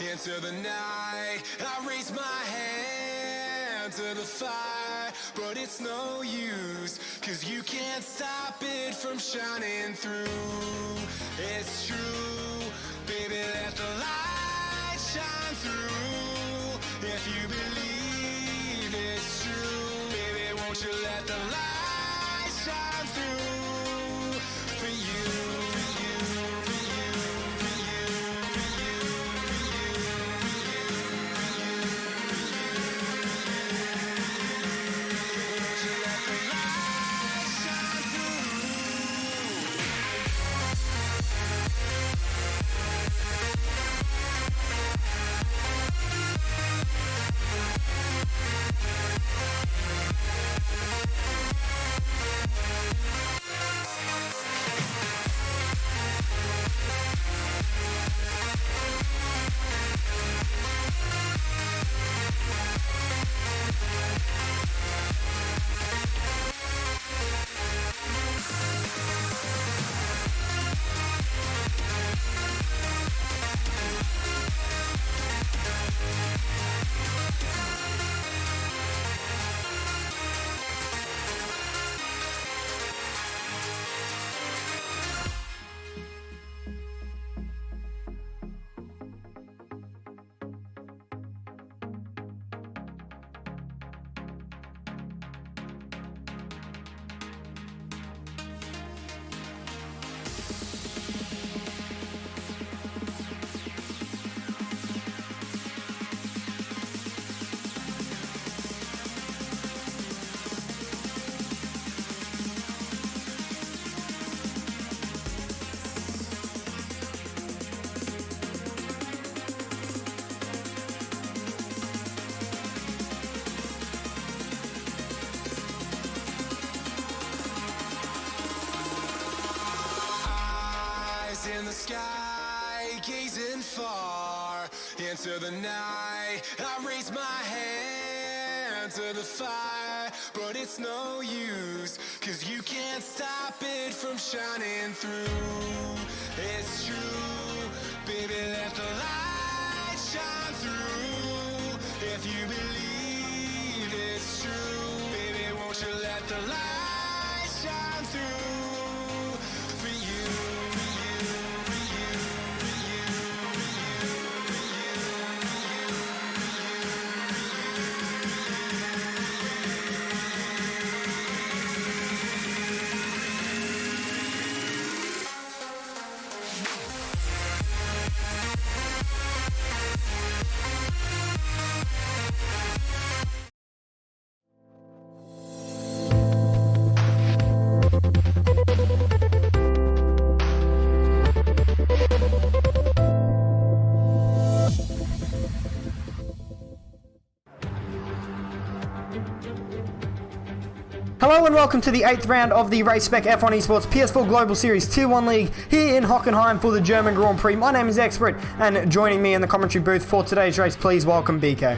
into the night. I raise my hand to the fire, but it's no use, 'cause you can't stop it from shining through. It's true, baby, let the light shine through. If you believe it's true, baby, won't you let the light shine through for you, for you, for you, for you, for you, for you, for you, for you, won't you let the light shine through? In the sky, gazing far into the night. I raise my hand to the fire, but it's no use, 'cause you can't stop it from shining through. It's true, baby, let the light shine through. If you believe it's true, baby, won't you let the light shine through for you, for you, for you, for you, for you, for you, for you, Hello and welcome to the 8th round of the Race Spec F1 Esports PS4 Global Series Tier 1 League here in Hockenheim for the German Grand Prix. My name is Expert, and joining me in the commentary booth for today's race, please welcome BK.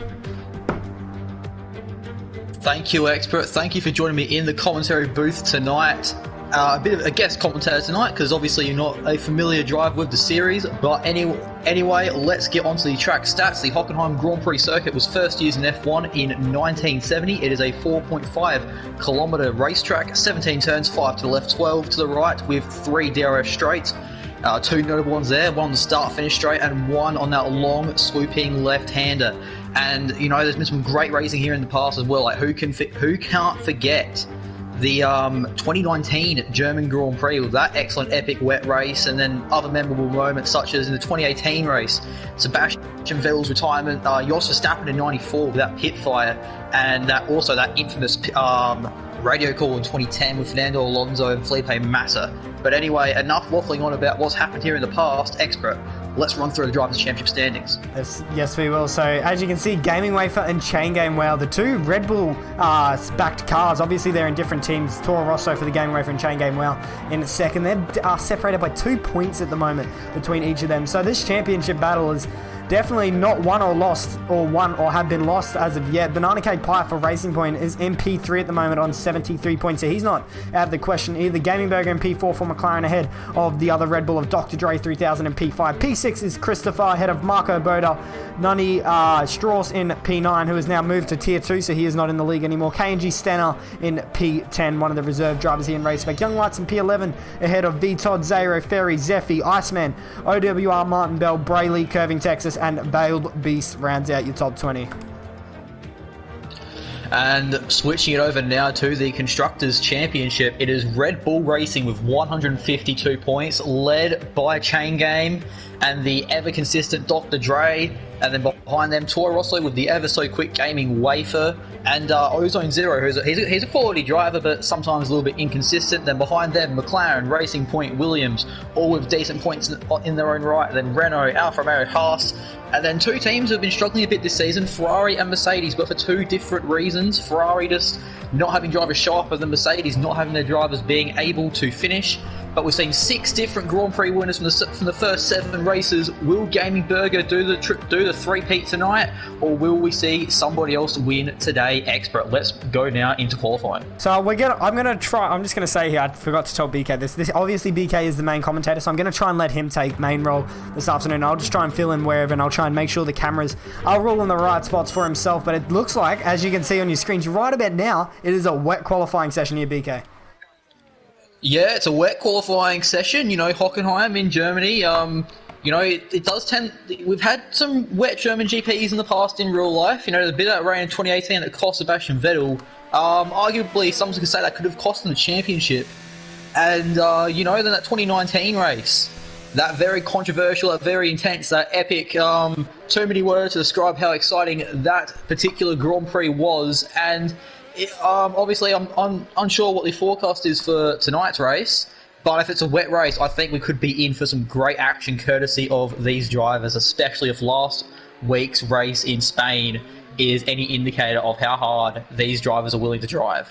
Thank you, Expert. Thank you for joining me in the commentary booth tonight. A bit of a guest commentator tonight because obviously you're not a familiar driver with the series. But anyway, let's get onto the track stats. The Hockenheim Grand Prix circuit was first used in F1 in 1970. It is a 4.5 kilometre racetrack, 17 turns, 5 to the left, 12 to the right, with 3 DRS straights. Two notable ones there, one on the start-finish straight and one on that long swooping left-hander. And you know, there's been some great racing here in the past as well. Like who can't forget the 2019 German Grand Prix with that excellent epic wet race, and then other memorable moments such as in the 2018 race, Sebastian Vettel's retirement, Jos Verstappen in 94 with that pit fire, and that infamous radio call in 2010 with Fernando Alonso and Felipe Massa. But anyway, enough waffling on about what's happened here in the past. Expert, let's run through the Drivers' Championship standings. Yes, we will. So, as you can see, Gaming Wafer and Chain Game Wow, the two Red Bull backed cars, obviously they're in different teams. Toro Rosso for the Gaming Wafer and Chain Game Wow in second. They're separated by 2 points at the moment between each of them. So this championship battle is definitely not won or have been lost as of yet. Banana Cake Pie for Racing Point is in P3 at the moment on 73 points, so he's not out of the question either. Gaming Burger in P4 for McLaren ahead of the other Red Bull of Dr. Dre 3000 in P5. P6 is Christopher ahead of Marco Boda. Nunny Strauss in P9, who has now moved to Tier 2, so he is not in the league anymore. KNG Stenner in P10, one of the reserve drivers here in Race Spec. Young Lights in P11 ahead of V Todd, Zairo, Ferry, Zephy, Iceman, OWR, Martin Bell, Brayley, Curving Texas, and Veiled Beast rounds out your top 20. And switching it over now to the Constructors' Championship, it is Red Bull Racing with 152 points, led by Chain Game and the ever-consistent Dr. Dre, and then behind them Toro Rosso with the ever-so-quick Gaming Wafer, and Ozone Zero, he's a quality driver, but sometimes a little bit inconsistent. Then behind them, McLaren, Racing Point, Williams, all with decent points in their own right. Then Renault, Alfa Romeo, Haas, and then two teams who have been struggling a bit this season, Ferrari and Mercedes, but for two different reasons. Ferrari just not having drivers sharper than Mercedes, not having their drivers being able to finish. But we've seen 6 different Grand Prix winners from the first 7 races. Will Gaming Burger do the three-peat tonight, or will we see somebody else win today? Expert. Let's go now into qualifying. So I'm just gonna say here, I forgot to tell BK this. Obviously BK is the main commentator, so I'm gonna try and let him take main role this afternoon. I'll just try and fill in wherever, and I'll try and make sure the cameras are all in the right spots for himself. But it looks like, as you can see on your screens right about now, it is a wet qualifying session here, BK. Yeah, it's a wet qualifying session. Hockenheim in Germany. It does tend. We've had some wet German GPs in the past in real life. The bit of rain in 2018 that cost Sebastian Vettel. Arguably, some could say that could have cost them the championship. And then that 2019 race, that very controversial, that very intense, that epic. Too many words to describe how exciting that particular Grand Prix was. And obviously, I'm unsure what the forecast is for tonight's race, but if it's a wet race, I think we could be in for some great action courtesy of these drivers, especially if last week's race in Spain is any indicator of how hard these drivers are willing to drive.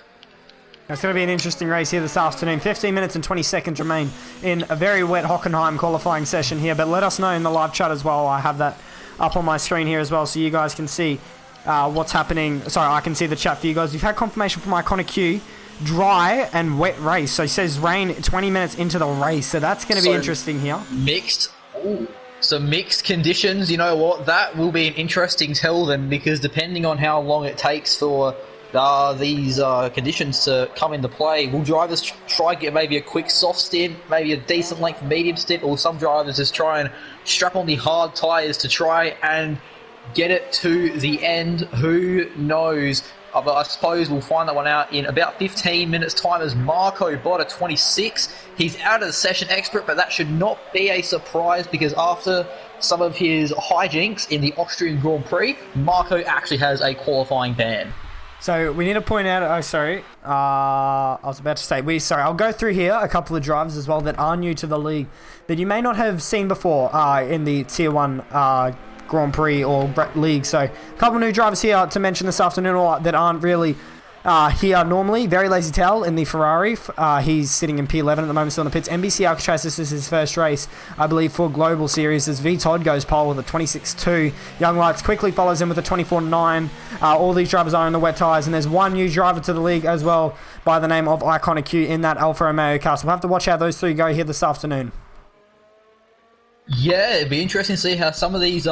It's going to be an interesting race here this afternoon. 15 minutes and 20 seconds remain in a very wet Hockenheim qualifying session here, but let us know in the live chat as well. I have that up on my screen here as well, so you guys can see what's happening. Sorry, I can see the chat for you guys. We've had confirmation from Iconic Q, dry and wet race. So he says rain 20 minutes into the race. So that's going to be interesting here. Mixed. So mixed conditions. You know what? That will be an interesting tell then, because depending on how long it takes for these conditions to come into play, will drivers try to get maybe a quick soft stint, maybe a decent length medium stint, or some drivers just try and strap on the hard tyres to try and get it to the end? Who knows? But I suppose we'll find that one out in about 15 minutes time as Marco Botta 26. He's out of the session, Expert, but that should not be a surprise, because after some of his hijinks in the Austrian Grand Prix, Marco actually has a qualifying ban. So we need to point out, I was about to say, I'll go through here a couple of drivers as well that are new to the league that you may not have seen before in the Tier 1 Grand Prix or league. So a couple of new drivers here to mention this afternoon that aren't really here normally. Very Lazy Towel in the Ferrari. He's sitting in P11 at the moment, still in the pits. NBC Alcatraz, this is his first race, I believe, for Global Series, as V Todd goes pole with a 26.2. Young Lights quickly follows him with a 24.9. All these drivers are in the wet tyres, and there's one new driver to the league as well by the name of Iconic Q in that Alfa Romeo car. So we'll have to watch how those three go here this afternoon. Yeah, it'd be interesting to see how some of these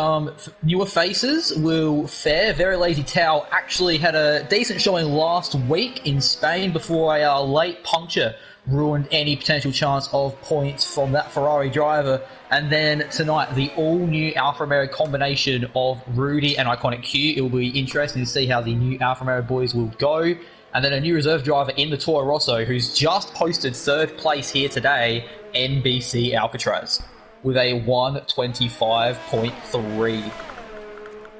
newer faces will fare. Very Lazy Towel actually had a decent showing last week in Spain before a late puncture ruined any potential chance of points from that Ferrari driver. And then tonight, the all-new Alfa Romeo combination of Rudy and Iconic Q. It will be interesting to see how the new Alfa Romeo boys will go. And then a new reserve driver in the Toro Rosso, who's just posted 3rd place here today, NBC Alcatraz, with a 125.3.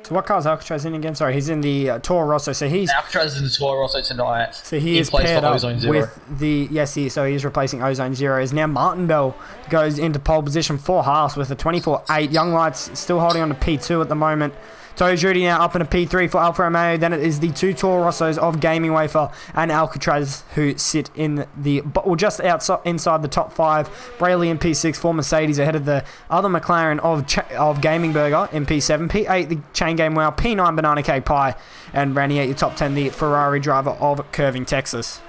So what car is Alcatraz in again? Sorry, he's in the Toro Rosso. So he's Alcatraz is in the Toro Rosso tonight. So he is paired up with the so he is replacing Ozone Zero. As now Martin Bell goes into pole position for Haas with a 24.8. Young Lights still holding on to P2 at the moment. Toes Rudy now up in a P3 for Alfa Romeo. Then it is the two Toro Rossos of Gaming Wafer and Alcatraz who sit in the, well, just outside inside the top 5. Brayley in P6 for Mercedes ahead of the other McLaren of Gaming Burger in P7. P8 the Chain Game Wow. P9 Banana Cake Pie. And rounding out your top 10 the Ferrari driver of Curving Texas.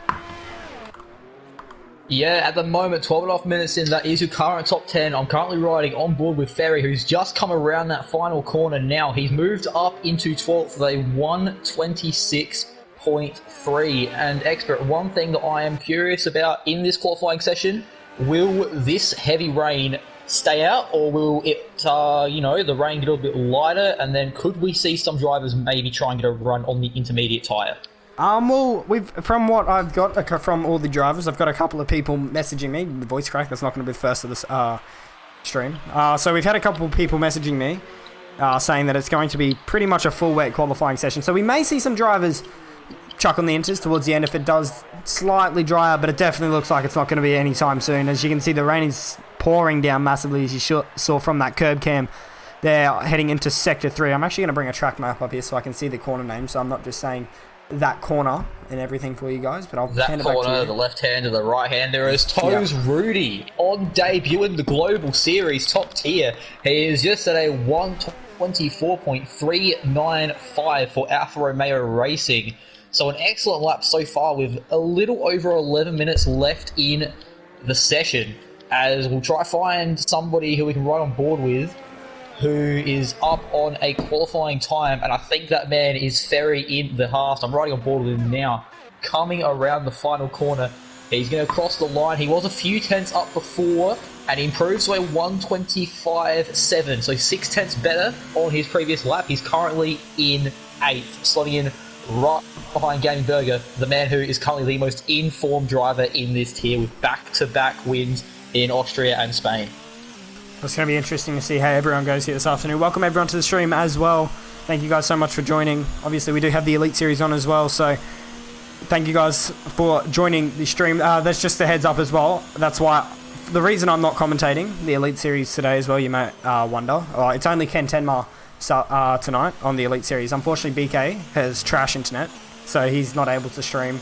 Yeah, at the moment, 12.5 minutes in, that is your current top 10. I'm currently riding on board with Ferry, who's just come around that final corner now. He's moved up into 12th with a 126.3. And Expert, one thing that I am curious about in this qualifying session, will this heavy rain stay out, or will it, the rain get a little bit lighter, and then could we see some drivers maybe try and get a run on the intermediate tyre? Well, from what I've got from all the drivers, I've got a couple of people messaging me. The voice crack, that's not going to be the first of this stream. So we've had a couple of people messaging me saying that it's going to be pretty much a full wet qualifying session. So we may see some drivers chuck on the inters towards the end if it does slightly drier, but it definitely looks like it's not going to be anytime soon. As you can see, the rain is pouring down massively, as you saw from that curb cam. They're heading into Sector 3. I'm actually going to bring a track map up here so I can see the corner name, so I'm not just saying that corner and everything for you guys, but I'll hand it back to you. That corner, the left hand to the right hand, there is Toes Rudy on debut in the Global Series top tier. He is just at a 124.395 for Alfa Romeo Racing. So an excellent lap so far with a little over 11 minutes left in the session, as we'll try to find somebody who we can ride on board with who is up on a qualifying time, and I think that man is Ferry in the Haas. I'm riding on board with him now, coming around the final corner. He's going to cross the line. He was a few tenths up before, and he improves to a 125.7, so 6 tenths better on his previous lap. He's currently in 8th, slotting in right behind Gaming Burger, the man who is currently the most informed driver in this tier with back-to-back wins in Austria and Spain. It's going to be interesting to see how everyone goes here this afternoon. Welcome everyone to the stream as well. Thank you guys so much for joining. Obviously, we do have the Elite Series on as well, so thank you guys for joining the stream. That's just a heads up as well. That's why the reason I'm not commentating the Elite Series today as well, you might wonder. It's only Ken Tenma tonight on the Elite Series. Unfortunately, BK has trash internet, so he's not able to stream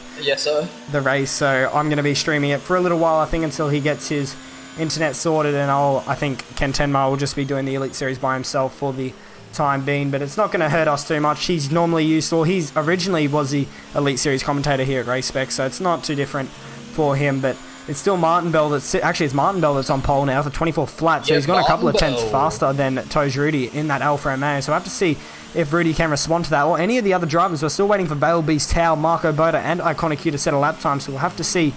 the race. So I'm going to be streaming it for a little while, I think, until he gets his internet sorted, and I think Ken Tenma will just be doing the Elite Series by himself for the time being, but it's not going to hurt us too much. He's normally used, or he's originally was the Elite Series commentator here at Race Spec, so it's not too different for him, but it's still Martin Bell it's Martin Bell that's on pole now for 24 flat, so he's gone a couple of tenths faster than Toes Rudy in that Alfa Romeo, so I have to see if Rudy can respond to that, or any of the other drivers. We're still waiting for Vale Beast, Tao, Marco Boda, and Iconic Q to set a lap time, so we'll have to see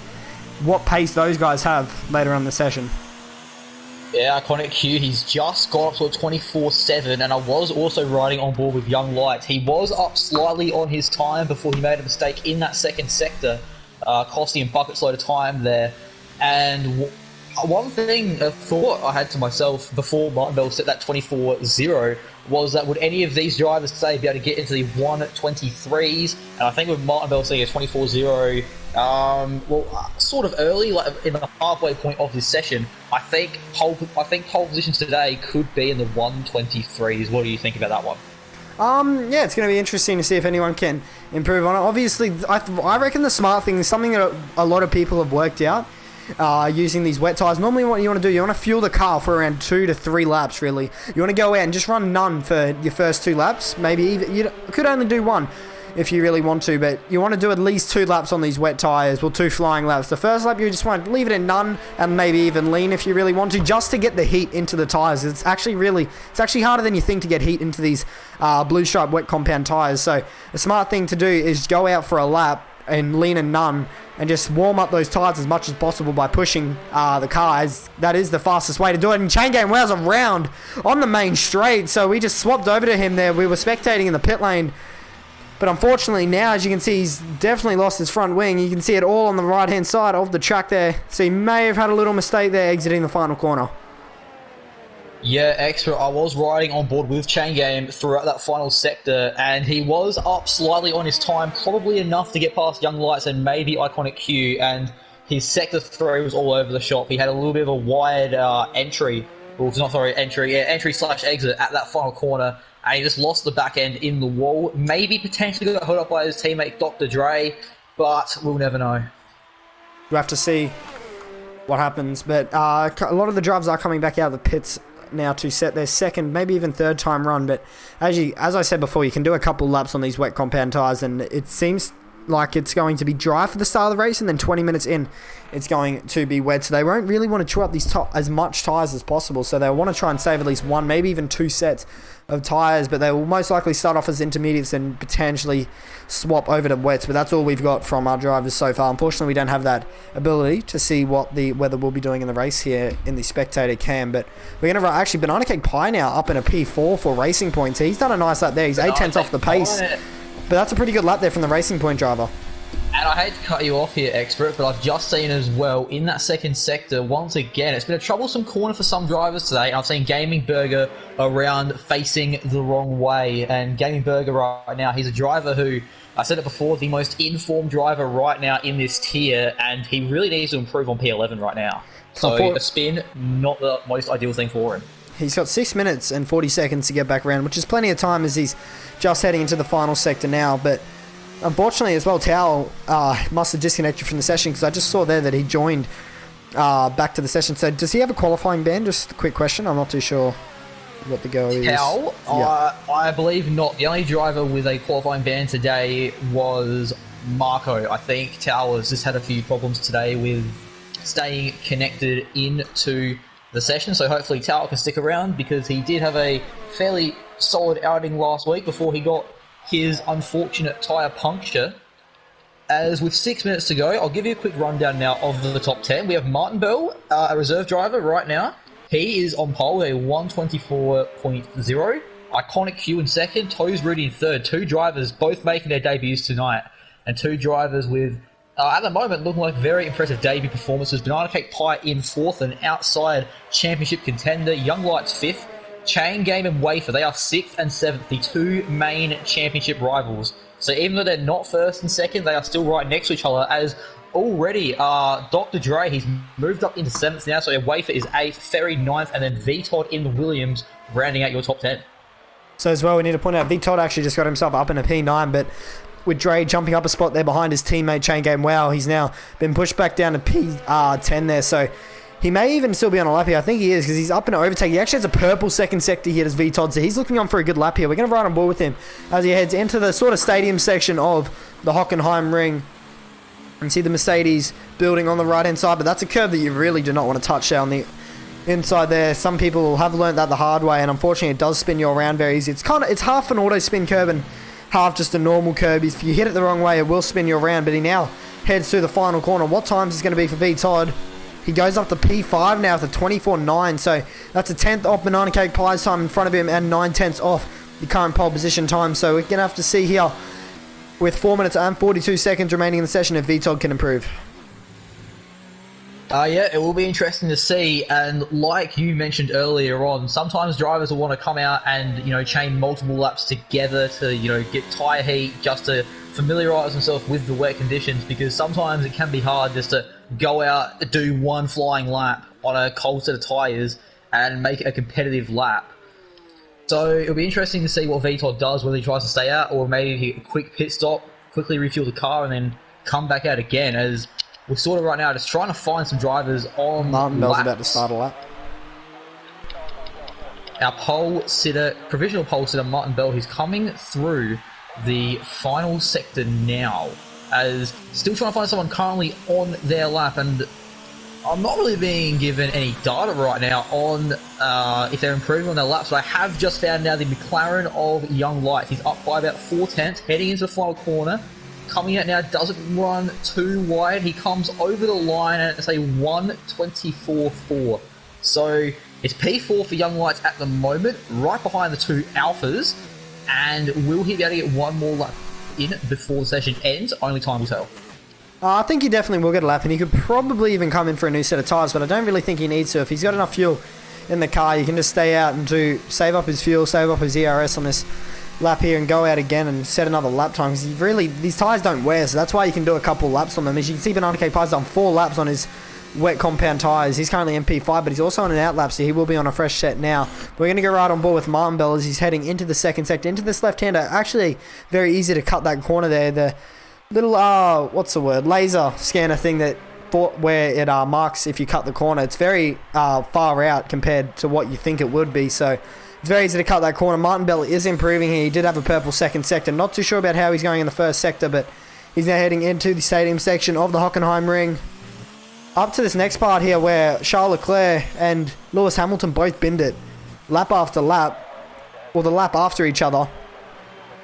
what pace those guys have later on in the session. Yeah, Iconic Q, he's just got up to a 24.7, and I was also riding on board with Young Light. He was up slightly on his time before he made a mistake in that second sector, costing him buckets load of time there. And one thing, a thought I had to myself before Martin Bell set that 24.0 was that would any of these drivers today be able to get into the 123s? And I think with Martin Bell seeing a 24.0, sort of early, like in the halfway point of this session, I think pole positions today could be in the 123s. What do you think about that one? Yeah, it's going to be interesting to see if anyone can improve on it. Obviously, I reckon the smart thing is something that a lot of people have worked out. Using these wet tyres. Normally what you want to do, you want to fuel the car for around 2 to 3 laps really. You want to go out and just run none for your first 2 laps. Maybe even, you could only do 1 if you really want to, but you want to do at least 2 laps on these wet tyres, 2 flying laps. The first lap you just want to leave it in none and maybe even lean if you really want to, just to get the heat into the tyres. It's actually harder than you think to get heat into these blue stripe wet compound tyres. So the smart thing to do is go out for a lap and lean in none and just warm up those tyres as much as possible by pushing the car, as that is the fastest way to do it. And Chain Game Wow's around on the main straight, so we just swapped over to him there. We were spectating in the pit lane, but unfortunately now, as you can see, he's definitely lost his front wing. You can see it all on the right hand side of the track there, so he may have had a little mistake there exiting the final corner. Yeah, Extra, I was riding on board with Chain Game throughout that final sector, and he was up slightly on his time, probably enough to get past Young Lights and maybe Iconic Q, and his sector 3 was all over the shop. He had a little bit of a wide entry/exit at that final corner, and he just lost the back end in the wall. Maybe potentially got held up by his teammate Dr. Dre, but we'll never know. We'll have to see what happens. But a lot of the drivers are coming back out of the pits now to set their second, maybe even third time run. But as I said before, you can do a couple laps on these wet compound tyres, and it seems like it's going to be dry for the start of the race, and then 20 minutes in it's going to be wet, so they won't really want to chew up these as much tyres as possible, so they'll want to try and save at least one, maybe even two sets of tyres, but they will most likely start off as intermediates and potentially swap over to wets. But that's all we've got from our drivers so far. Unfortunately, we don't have that ability to see what the weather will be doing in the race here in the spectator cam. But we're going to actually Banana Cake Pie now up in a P4 for racing points. He's done a nice lap there. He's 8/10 off the pace, but that's a pretty good lap there from the Racing Point driver. And I hate to cut you off here, Expert, but I've just seen as well, in that second sector, once again, it's been a troublesome corner for some drivers today. I've seen Gaming Burger around facing the wrong way. And Gaming Burger right now, he's a driver who, I said it before, the most informed driver right now in this tier, and he really needs to improve on P11 right now. So a spin, not the most ideal thing for him. He's got 6 minutes and 40 seconds to get back around, which is plenty of time as he's just heading into the final sector now. But unfortunately as well, Tao must have disconnected from the session, because I just saw there that he joined back to the session. So does he have a qualifying ban? Just a quick question. I'm not too sure what the go is. Tao? Yeah. I believe not. The only driver with a qualifying ban today was Marco. I think Tao has just had a few problems today with staying connected into the session. So hopefully Tao can stick around, because he did have a fairly solid outing last week before he got his unfortunate tyre puncture. As with 6 minutes to go, I'll give you a quick rundown now of the top 10. We have Martin Bell, a reserve driver right now. He is on pole with a 124.0. Iconic Q in second, Toes Rudy in third. Two drivers both making their debuts tonight, and two drivers with, at the moment, looking like very impressive debut performances. Banana Cake Pie in fourth, and outside championship contender, Young Lights fifth. Chain Game and Wafer, they are 6th and 7th, the two main championship rivals. So even though they're not first and second, they are still right next to each other, as already Dr. Dre, he's moved up into 7th now, so Wafer is 8th, Ferry 9th, and then V-Todd in the Williams rounding out your top 10. So as well, we need to point out, V-Todd actually just got himself up in a P9, but with Dre jumping up a spot there behind his teammate Chain Game Wow, he's now been pushed back down to P10 there, so he may even still be on a lap here. I think he is, because he's up in an overtake. He actually has a purple second sector here as V-Todd, so he's looking on for a good lap here. We're going to ride on board with him as he heads into the sort of stadium section of the Hockenheim Ring. You can see the Mercedes building on the right-hand side, but that's a curve that you really do not want to touch there on the inside there. Some people have learned that the hard way, and unfortunately it does spin you around very easy. It's half an auto spin curve and half just a normal curve. If you hit it the wrong way, it will spin you around, but he now heads through the final corner. What times is going to be for V-Todd? He goes up to P5 now with a 24.9, so that's a 10th off Banana Cake Pie's time in front of him and 9/10 off the current pole position time. So we're going to have to see here, with 4 minutes and 42 seconds remaining in the session, if V-Todd can improve. Yeah, it will be interesting to see, and like you mentioned earlier on, sometimes drivers will want to come out and, chain multiple laps together to, get tyre heat, just to familiarise themselves with the wet conditions, because sometimes it can be hard just to go out, do one flying lap on a cold set of tyres and make it a competitive lap. So it'll be interesting to see what V-Todd does, whether he tries to stay out or maybe a quick pit stop, quickly refuel the car and then come back out again, as we're sort of right now just trying to find some drivers on Martin Bell's laps. about to start a lap. Our provisional pole sitter, Martin Bell, he's coming through the final sector now, as still trying to find someone currently on their lap, and I'm not really being given any data right now on if they're improving on their laps, but I have just found now the McLaren of Young Lights. He's up by about 4/10, heading into the final corner. Coming out now, doesn't run too wide. He comes over the line and it's a 1:24.4. So it's P4 for Young Lights at the moment, right behind the two Alphas. And will he be able to get one more lap in before the session ends? Only time will tell. I think he definitely will get a lap, and he could probably even come in for a new set of tyres, but I don't really think he needs to. If he's got enough fuel in the car, you can just stay out and save up his fuel, save up his ERS on this lap here and go out again and set another lap time, because these tyres don't wear, so that's why you can do a couple laps on them. As you can see, Banana Cake Pie's done 4 laps on his wet compound tyres. He's currently in P5, but he's also on an outlap, so he will be on a fresh set now. We're going to go right on board with Martin Bell as he's heading into the second sector, into this left-hander. Actually, very easy to cut that corner there. The little, laser scanner thing that where it marks if you cut the corner. It's very far out compared to what you think it would be, so it's very easy to cut that corner. Martin Bell is improving here. He did have a purple second sector. Not too sure about how he's going in the first sector, but he's now heading into the stadium section of the Hockenheim ring. Up to this next part here where Charles Leclerc and Lewis Hamilton both binned it. Lap after lap, or the lap after each other.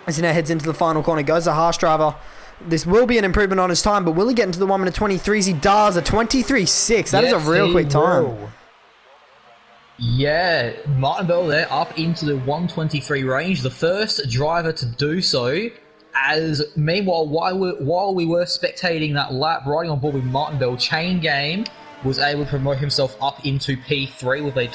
As he now heads into the final corner, goes the harsh driver. This will be an improvement on his time, but will he get into the 1 minute 23s? He does, a 23.6. That is a real quick time. Yeah, Martin Bell there up into the 123 range. The first driver to do so. As meanwhile, while we were spectating that lap, riding on board with Martin Bell, Chain Game was able to promote himself up into P3 with a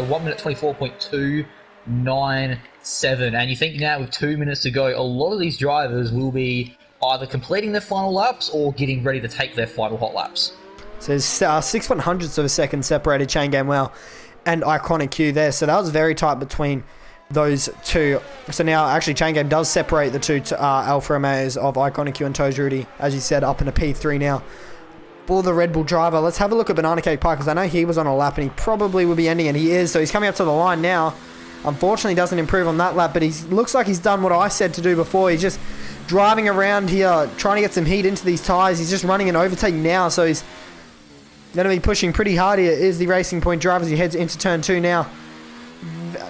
1 minute 24.297. And you think now with 2 minutes to go, a lot of these drivers will be either completing their final laps or getting ready to take their final hot laps. So there's 6/100ths of a second separated Chain Game Wow and Iconic Q there. So that was very tight between those two. So now actually Chain Game does separate the two Alfa Romeos of Iconic Q and Toes Rudy, as you said, up into P3 now. For the Red Bull driver, let's have a look at Banana Cake Pie, because I know he was on a lap and he probably will be ending it. He is, so he's coming up to the line now. Unfortunately, doesn't improve on that lap, but he looks like he's done what I said to do before. He's just driving around here, trying to get some heat into these tyres. He's just running an overtake now, so he's going to be pushing pretty hard here. Is the Racing Point driver as he heads into turn 2 now.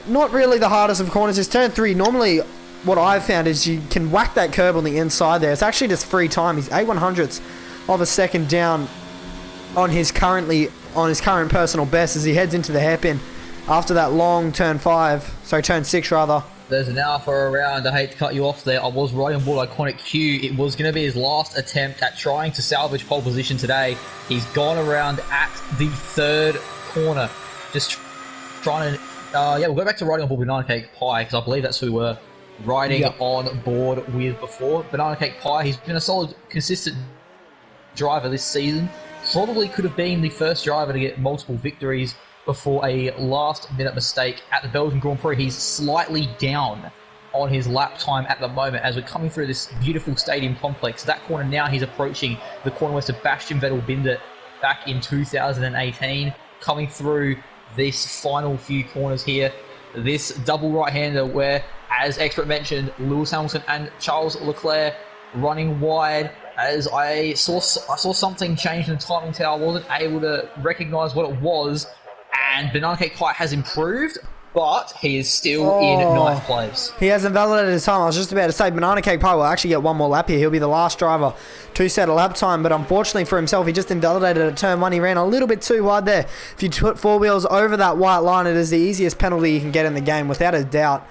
Not really the hardest of corners. It's turn 3. Normally, what I've found is you can whack that curb on the inside there. It's actually just free time. He's 8/100ths of a second down on his current personal best as he heads into the hairpin after that long turn 6 rather. There's an Alpha around. I hate to cut you off there. I was riding on board Iconic Q. It was going to be his last attempt at trying to salvage pole position today. He's gone around at the third corner, just trying to. We'll go back to riding on board with Banana Cake Pie, because I believe that's who we were riding on board with before. Banana Cake Pie, he's been a solid, consistent driver this season. Probably could have been the first driver to get multiple victories before a last-minute mistake at the Belgian Grand Prix. He's slightly down on his lap time at the moment as we're coming through this beautiful stadium complex. That corner now, he's approaching the corner where Sebastian Vettel binned it back in 2018. Coming through this final few corners here, this double right-hander where, as Expert mentioned, Lewis Hamilton and Charles Leclerc running wide. As I saw something change in the timing tower, I wasn't able to recognise what it was, and Banana Cake Pie has improved, but he is still in ninth place. He hasn't validated his time. I was just about to say Banana Cake Pie will actually get one more lap here. He'll be the last driver to set a lap time, but unfortunately for himself, he just invalidated at turn 1. He ran a little bit too wide there. If you put 4 wheels over that white line, it is the easiest penalty you can get in the game, without a doubt.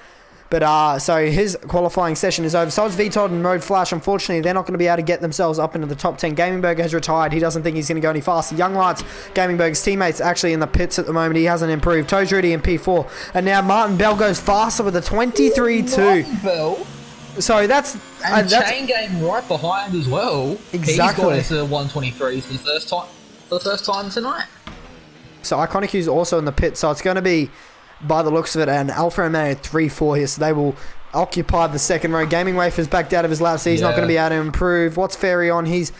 But so his qualifying session is over. So it's VTOD and Road Flash. Unfortunately, they're not going to be able to get themselves up into the top 10. Gaming Burger has retired. He doesn't think he's going to go any faster. Young Lights, Gaming Burger's teammates, actually in the pits at the moment. He hasn't improved. Toes Rudy in P4. And now Martin Bell goes faster with a 23.2. Martin Bell. So that's... And Chain Game right behind as well. Exactly. He's got into the 123s for the first time tonight. So Iconic Q's also in the pit. So it's going to be, by the looks of it, an Alfa Romeo 3-4 here, so they will occupy the second row. Gaming Wafer's backed out of his lap, so he's not going to be able to improve. What's Ferry on? He's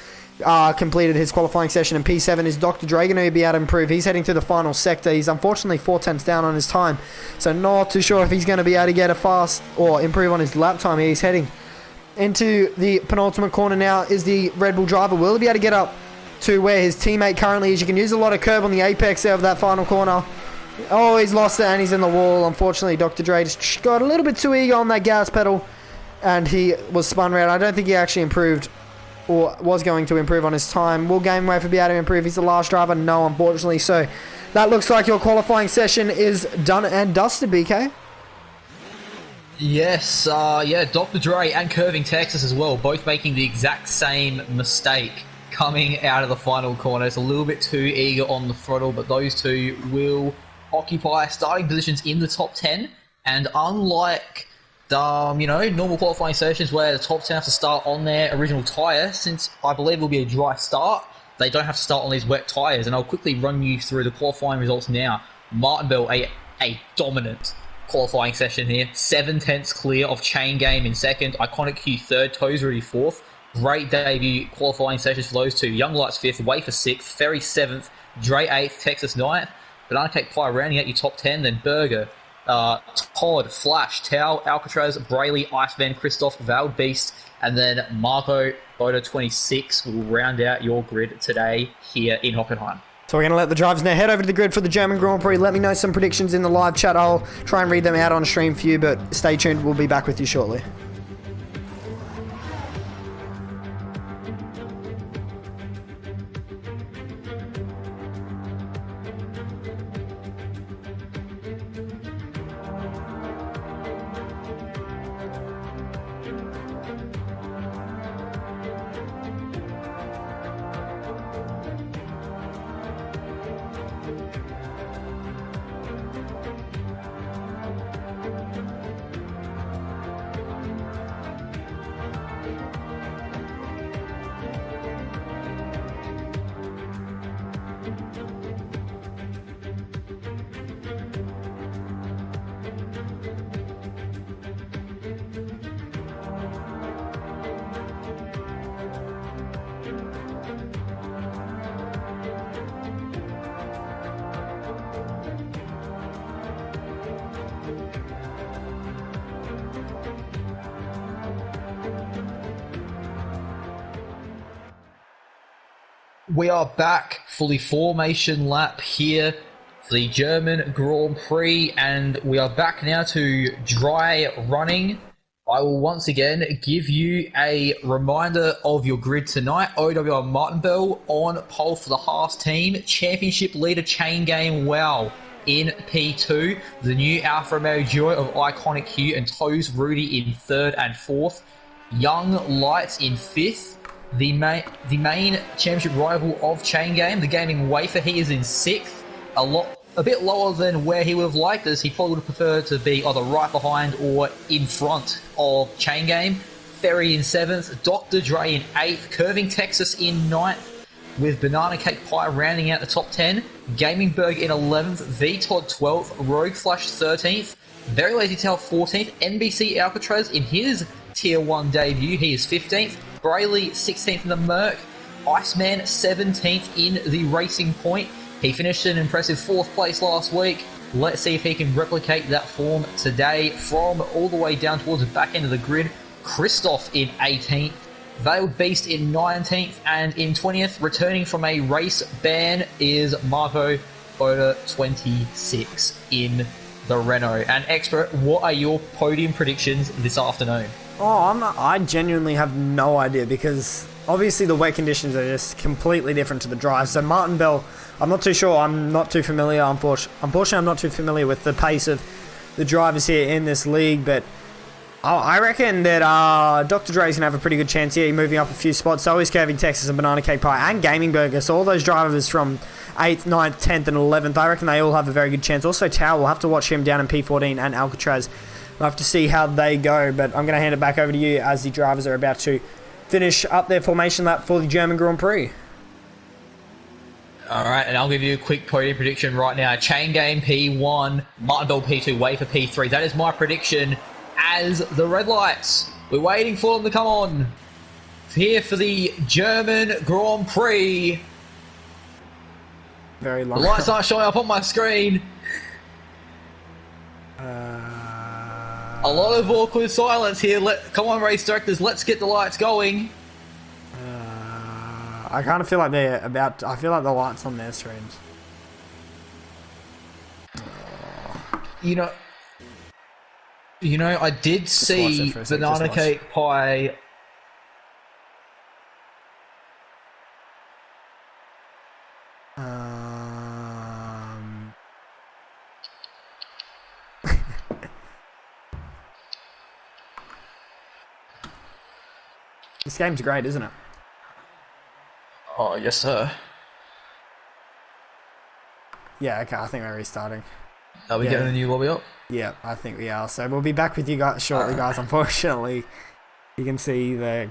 completed his qualifying session in P7. Is Dr. Dre going to be able to improve? He's heading through the final sector. He's unfortunately 4/10 down on his time, so not too sure if he's going to be able to get a fast or improve on his lap time here. He's heading into the penultimate corner now. Is the Red Bull driver. Will he be able to get up to where his teammate currently is? You can use a lot of curb on the apex there of that final corner. Oh, he's lost it and he's in the wall. Unfortunately, Dr. Dre just got a little bit too eager on that gas pedal and he was spun around. I don't think he actually improved or was going to improve on his time. Will Game Wafer be able to improve? He's the last driver? No, unfortunately. So that looks like your qualifying session is done and dusted, BK. Yes, Dr. Dre and Curving Texas as well, both making the exact same mistake coming out of the final corner. It's a little bit too eager on the throttle, but those two will occupy starting positions in the top 10, and unlike normal qualifying sessions where the top 10 have to start on their original tyre, since I believe it will be a dry start, they don't have to start on these wet tyres. And I'll quickly run you through the qualifying results now. Martinville, a dominant qualifying session here. 7/10 clear of Chain Game in second. Iconic Q third. Toes Rudy fourth. Great debut qualifying sessions for those two. Young Lights fifth. Wafer sixth. Ferry seventh. Dre eighth. Texas ninth. Banana Cake Pie rounding out your top 10. Then Burger, Todd, Flash, Tao, Alcatraz, Brayley, Iceman, Christoph, Veiled Beast, and then Marco Boda 26 will round out your grid today here in Hockenheim. So we're going to let the drivers now head over to the grid for the German Grand Prix. Let me know some predictions in the live chat. I'll try and read them out on stream for you, but stay tuned. We'll be back with you shortly. We are back for the formation lap here for the German Grand Prix, and we are back now to dry running. I will once again give you a reminder of your grid tonight. OWR Martinville on pole for the Haas team. Championship leader Chain Game Wow in P2. The new Alfa Romeo duo of Iconic Q and Toes Rudy in third and fourth. Young Lights in fifth. The main championship rival of Chain Game, the Gaming Wafer, he is in sixth. A bit lower than where he would have liked, as he probably would have preferred to be either right behind or in front of Chain Game. Ferry in seventh, Dr. Dre in eighth, Curving Texas in ninth, with Banana Cake Pie rounding out the top 10. Gaming Berg in 11th, V-Todd 12th, Rogue Flash 13th, Very Lazy Tail 14th, NBC Alcatraz in his Tier 1 debut, he is 15th. Brayley 16th in the Merc, Iceman 17th in the Racing Point. He finished an impressive 4th place last week. Let's see if he can replicate that form today. From all the way down towards the back end of the grid, Christoph in 18th, Veiled Beast in 19th, and in 20th, returning from a race ban, is Marco Boda 26 in the Renault. And Expert, what are your podium predictions this afternoon? I genuinely have no idea, because obviously the wet conditions are just completely different to the drive. So Martinville, I'm not too sure. I'm not too familiar. Unfortunately, I'm not too familiar with the pace of the drivers here in this league. But I reckon that Dr. Dre's going to have a pretty good chance here, moving up a few spots. So is Curving Texas and Banana Cake Pie and Gaming Burger. So all those drivers from 8th, 9th, 10th and 11th, I reckon they all have a very good chance. Also Tao, we'll have to watch him down in P14, and Alcatraz. We'll have to see how they go, but I'm going to hand it back over to you as the drivers are about to finish up their formation lap for the German Grand Prix. Alright, and I'll give you a quick podium prediction right now. Chain Game P1, Martinville P2, Wafer P3. That is my prediction as the red lights. We're waiting for them to come on. Here for the German Grand Prix. Very long. The lights aren't showing up on my screen. A lot of awkward silence here. Come on, race directors, let's get the lights going. I kind of feel like I feel like the lights on their screens. You know, I did see Banana Cake Pie. This game's great, isn't it? Oh, yes, sir. Yeah, okay, I think we're restarting. Are we getting the new lobby up? Yeah, I think we are. So we'll be back with you guys shortly, guys. Unfortunately, you can see the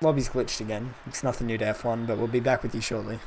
Lobby's glitched again. It's nothing new to F1, but we'll be back with you shortly.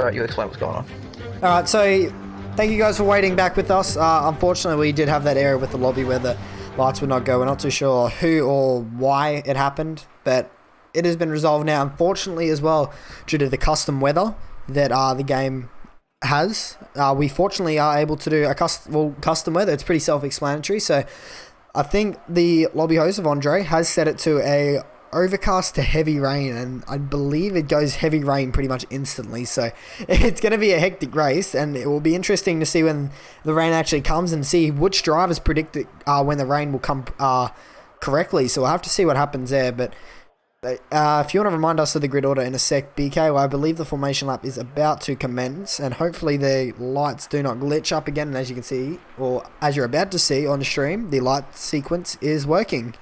Alright, you explain what's going on. Alright, so thank you guys for waiting back with us. Unfortunately, we did have that error with the lobby where the lights would not go. We're not too sure who or why it happened, but it has been resolved now. Unfortunately as well, due to the custom weather that the game has, we fortunately are able to do a custom weather. It's pretty self-explanatory. So I think the lobby host of Andre has set it to a overcast to heavy rain, and I believe it goes heavy rain pretty much instantly. So it's going to be a hectic race, and it will be interesting to see when the rain actually comes and see which drivers predict it, when the rain will come correctly. So we'll have to see what happens there. But if you want to remind us of the grid order in a sec, BK, well, I believe the formation lap is about to commence, and hopefully the lights do not glitch up again. And as you can see, or as you're about to see on the stream, the light sequence is working.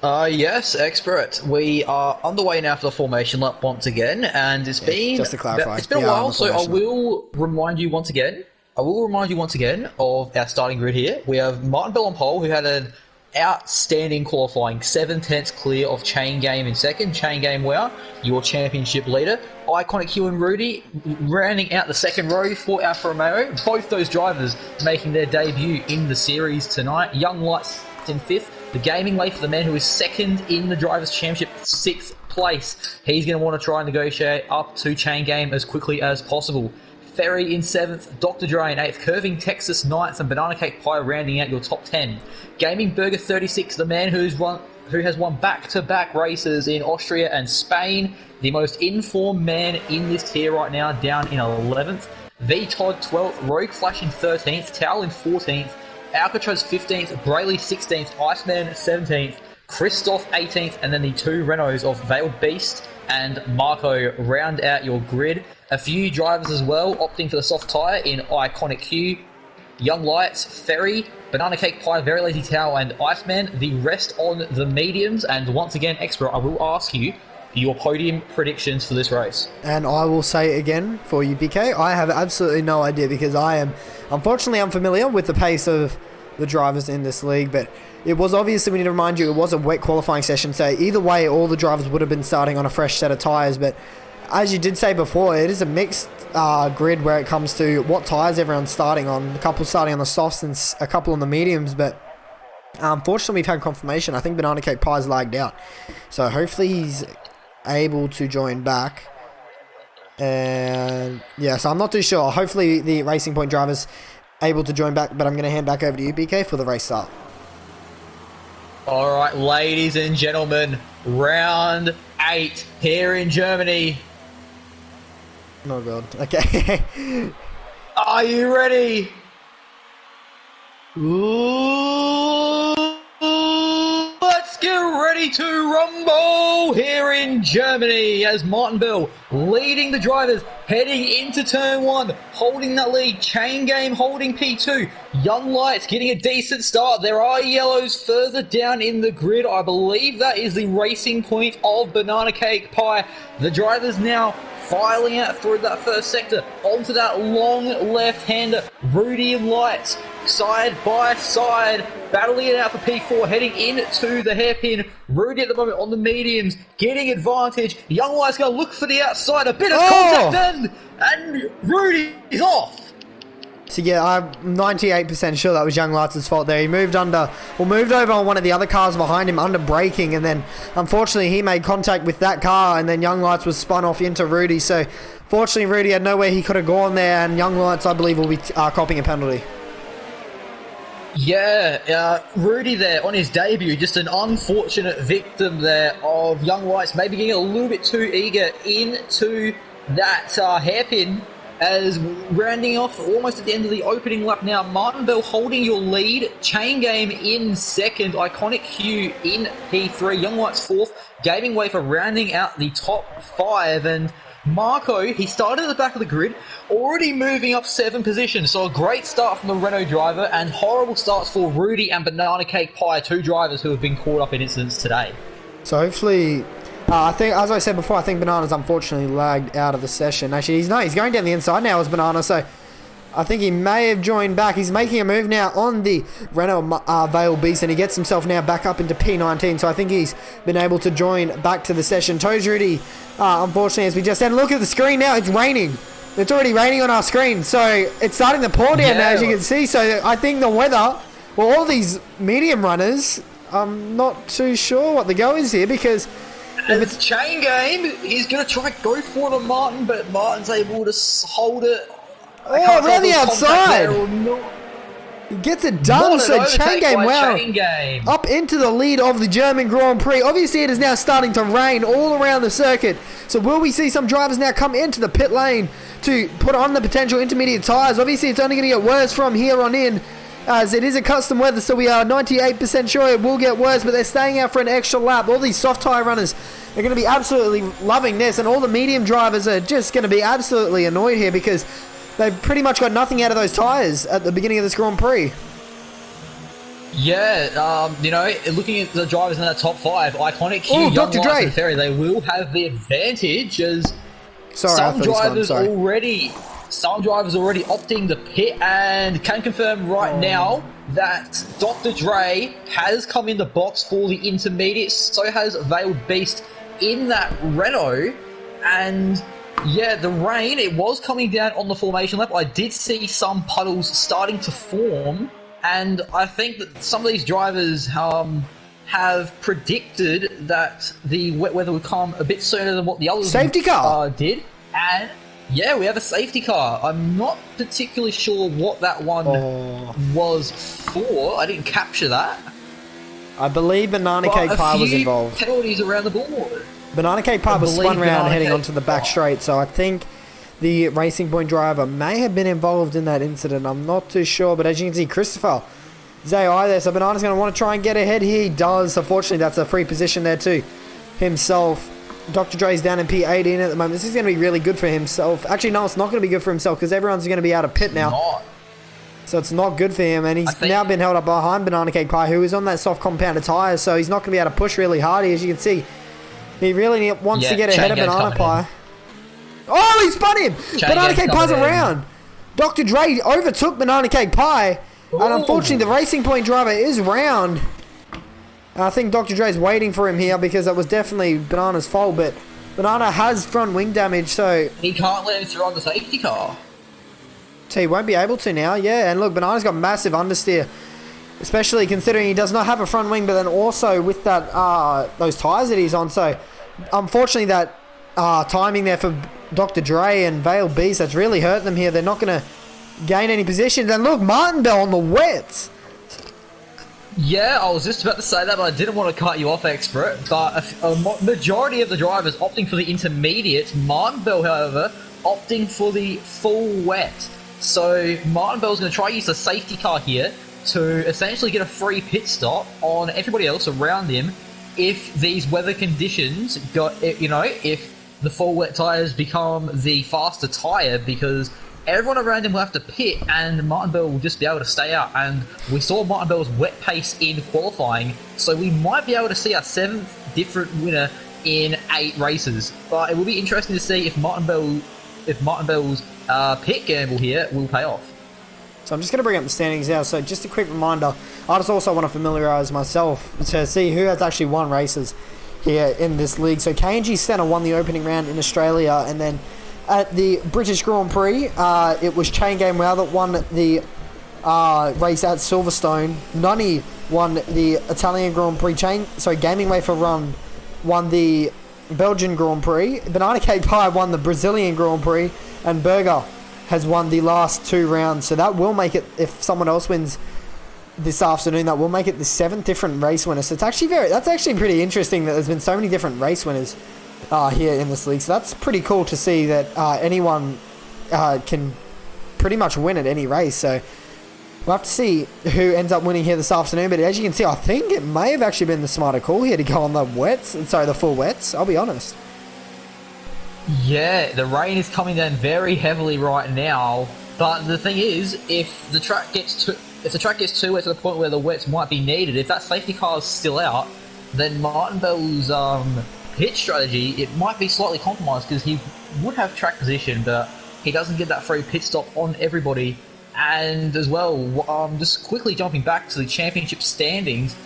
Yes, expert. We are on the way now for the formation lap once again, and it's been just to clarify, it's been a while, so I will remind you once again. Of our starting grid here. We have Martin Bell on pole, who had an outstanding qualifying, 7/10 clear of Chain Game in second. Chain Game Wow, your championship leader. Iconic Hugh and Rudy rounding out the second row for Alfa Romeo. Both those drivers making their debut in the series tonight. Young Lights in fifth. The gaming way for the man who is second in the Drivers' Championship, 6th place. He's going to want to try and negotiate up to Chain Game as quickly as possible. Ferry in 7th, Dr. Dre in 8th, Curving Texas 9th, and Banana Cake Pie rounding out your top 10. Gaming Burger 36, the man who has won back-to-back races in Austria and Spain. The most informed man in this tier right now, down in 11th. V Todd 12th, Rogue Flash in 13th, Towel in 14th, Alcatraz 15th, Brayley 16th, Iceman 17th, Christoph 18th, and then the two Renaults of Veiled Beast and Marco round out your grid. A few drivers as well opting for the soft tyre in Iconic Q, Young Lights, Ferry, Banana Cake Pie, Very Lazy Towel, and Iceman. The rest on the mediums. And once again, Expert, I will ask you your podium predictions for this race. And I will say again for you, BK, I have absolutely no idea because I am unfortunately unfamiliar with the pace of the drivers in this league, but it was obviously, we need to remind you, it was a wet qualifying session, so either way all the drivers would have been starting on a fresh set of tyres. But as you did say before, it is a mixed grid where it comes to what tyres everyone's starting on. A couple starting on the softs and a couple on the mediums, but unfortunately we've had confirmation. I think Banana Cake Pie's lagged out, so hopefully he's able to join back. And yeah, so I'm not too sure. Hopefully the Racing Point drivers able to join back, but I'm going to hand back over to you, BK, for the race start. Alright, ladies and gentlemen, round 8 here in Germany. Oh god, okay. Are you ready? Ooh, let's get ready to rumble here in Germany as Martin Bell leading the drivers heading into turn 1, holding that lead. Chain Game holding P2. Young Lights getting a decent start. There are yellows further down in the grid. I believe that is the Racing Point of Banana Cake Pie. The drivers now filing out through that first sector onto that long left-hander. Rudy and Lights side by side, battling it out for P4, heading into the hairpin. Rudy at the moment on the mediums, getting advantage. Young Lights going to look for the outside, a bit of contact, and Rudy is off. So yeah, I'm 98% sure that was Young Lights' fault there. He moved over on one of the other cars behind him under braking, and then unfortunately he made contact with that car, and then Young Lights was spun off into Rudy. So fortunately Rudy had nowhere he could have gone there, and Young Lights, I believe, will be copping a penalty. Yeah, Rudy there on his debut, just an unfortunate victim there of Young Lights maybe getting a little bit too eager into that hairpin. As rounding off almost at the end of the opening lap now, Martin Bell holding your lead, Chain Game in second, Iconic Q in P3, Young Lights fourth, Gaming Way for rounding out the top 5, and Marco, he started at the back of the grid, already moving up 7 positions, so a great start from the Renault driver, and horrible starts for Rudy and Banana Cake Pie, 2 drivers who have been caught up in incidents today. So hopefully, I think, as I said before, I think Banana's unfortunately lagged out of the session. Actually, he's going down the inside now as Banana, so I think he may have joined back. He's making a move now on the Renault Vale Beast, and he gets himself now back up into P19. So I think he's been able to join back to the session. Toes Rudy, unfortunately, as we just said, look at the screen now. It's raining. It's already raining on our screen. So it's starting to pour down now, as you can see. So I think the weather, well, all these medium runners, I'm not too sure what the go is here, because if it's chain game, he's going to try to go for the Martin, but Martin's able to hold it. Oh, around the outside. He gets it done. So chain game, wow. Up into the lead of the German Grand Prix. Obviously, it is now starting to rain all around the circuit. So will we see some drivers now come into the pit lane to put on the potential intermediate tyres? Obviously, it's only going to get worse from here on in, as it is a custom weather, so we are 98% sure it will get worse, but they're staying out for an extra lap. All these soft tyre runners are going to be absolutely loving this, and all the medium drivers are just going to be absolutely annoyed here, because they've pretty much got nothing out of those tyres at the beginning of this Grand Prix. Yeah, you know, looking at the drivers in that top five, Iconic, Q, Young Dr. Dre and Ferry, they will have the advantage, as some drivers already opting to pit, and can confirm right now that Dr. Dre has come in the box for the intermediate, so has Veiled Beast in that Renault, and yeah, the rain, it was coming down on the formation lap. I did see some puddles starting to form, and I think that some of these drivers have predicted that the wet weather would come a bit sooner than what the others safety car did. And yeah, we have a safety car. I'm not particularly sure what that one was for. I didn't capture that. I believe Banana Cake Pie was involved. Penalties around the board. Banana Cake Pie was spun around heading onto the back straight, so I think the Racing Point driver may have been involved in that incident. I'm not too sure, but as you can see, Christopher Zai there, so Banana's going to want to try and get ahead. He does. Unfortunately, that's a free position there too himself. Dr. Dre's down in P18 at the moment. This is going to be really good for himself. Actually, no, it's not going to be good for himself, because everyone's going to be out of pit now. So it's not good for him, and he's now been held up behind Banana Cake Pie, who is on that soft compounded tyre, so he's not going to be able to push really hard, as you can see. He really wants to get ahead of Banana Pie. Oh, he spun him! Banana Cake Pie's around. Dr. Dre overtook Banana Cake Pie, and unfortunately the Racing Point driver is round. And I think Dr. Dre's waiting for him here, because that was definitely Banana's fault, but Banana has front wing damage, so he can't let him through on the safety car. So he won't be able to now, yeah. And look, Banana's got massive understeer, especially considering he does not have a front wing, but then also with that those tyres that he's on. So unfortunately that timing there for Dr. Dre and Veiled Beast, that's really hurt them here. They're not going to gain any positions. And look, Martin Bell on the wets. Yeah, I was just about to say that, but I didn't want to cut you off, Expert. But a majority of the drivers opting for the intermediate. Martin Bell, however, opting for the full wet. So Martin Bell's going to try to use the safety car here to essentially get a free pit stop on everybody else around him if these weather conditions if the full wet tyres become the faster tyre, because everyone around him will have to pit and Martin Bell will just be able to stay out. And we saw Martin Bell's wet pace in qualifying, so we might be able to see our 7th different winner in 8 races. But it will be interesting to see if Martin Bell's pit gamble here will pay off. So I'm just going to bring up the standings now. So just a quick reminder, I just also want to familiarise myself to see who has actually won races here in this league. So KNG Centre won the opening round in Australia, and then at the British Grand Prix, it was Chain Game Wow that won the race at Silverstone. Nunny won the Italian Grand Prix. Gaming Wafer Run won the Belgian Grand Prix. Banana Cake Pie won the Brazilian Grand Prix, and Burger has won the last 2 rounds. So that will make it, if someone else wins this afternoon, that will make it the 7th different race winners. So that's actually pretty interesting that there's been so many different race winners here in this league. So that's pretty cool to see that anyone can pretty much win at any race. So we'll have to see who ends up winning here this afternoon. But as you can see, I think it may have actually been the smarter call here to go on the full wets. I'll be honest. Yeah, the rain is coming down very heavily right now. But the thing is, if the track gets too wet to the point where the wets might be needed, if that safety car is still out, then Martin Bell's pit strategy, it might be slightly compromised, because he would have track position, but he doesn't get that free pit stop on everybody. And as well, just quickly jumping back to the championship standings,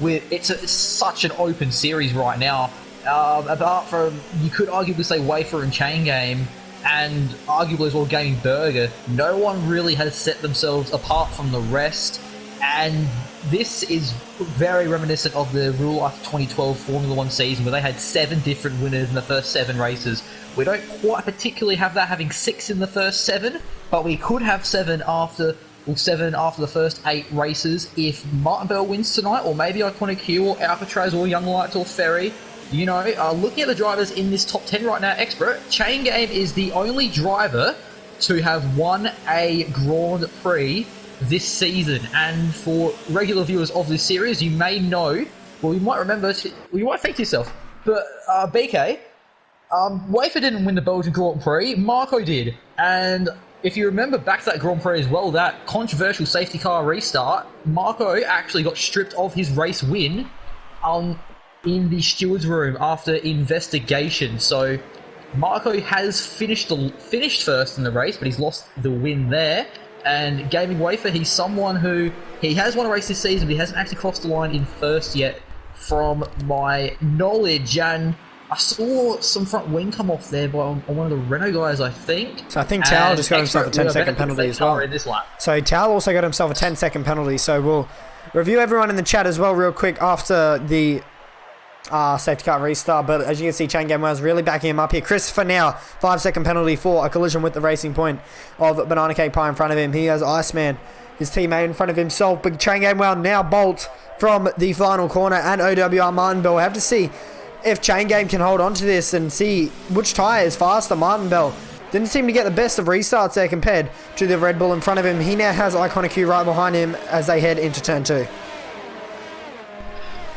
it's such an open series right now. Apart from, you could arguably say Wafer and Chain Game, and arguably as well Gaming Burger, no one really has set themselves apart from the rest. And this is very reminiscent of the Real Life 2012 Formula 1 season, where they had 7 different winners in the first 7 races. We don't quite particularly have that, having 6 in the first 7, but we could have 7 after the first 8 races if Martin Bell wins tonight, or maybe Iconic Q, or Alcatraz, or Young Lights, or Ferry. You know, looking at the drivers in this top 10 right now, Expert, Chain Game is the only driver to have won a Grand Prix this season. And for regular viewers of this series, you may know, well, you might remember, you might think to yourself, but BK, Wafer didn't win the Belgian Grand Prix, Marco did. And if you remember back to that Grand Prix as well, that controversial safety car restart, Marco actually got stripped of his race win in the steward's room after investigation. So Marco has finished first in the race, but he's lost the win there. And Gaming Wafer, he's someone who, he has won a race this season, but he hasn't actually crossed the line in first yet, from my knowledge. And I saw some front wing come off there by one of the Renault guys, I think. So I think Tao just got himself a 10-second penalty as well. So Tao also got himself a 10-second penalty. So we'll review everyone in the chat as well real quick after the safety car restart. But as you can see, Chain Game was really backing him up here. Christopher now, 5-second penalty for a collision with the Racing Point of Banana Cake Pie in front of him. He has Iceman, his teammate, in front of himself. But Chain Game now Bolt from the final corner, and OWR Martin Bell. We'll have to see if Chain Game can hold on to this and see which tyre is faster. Martin Bell didn't seem to get the best of restarts there compared to the Red Bull in front of him. He now has Iconic Q right behind him as they head into turn 2.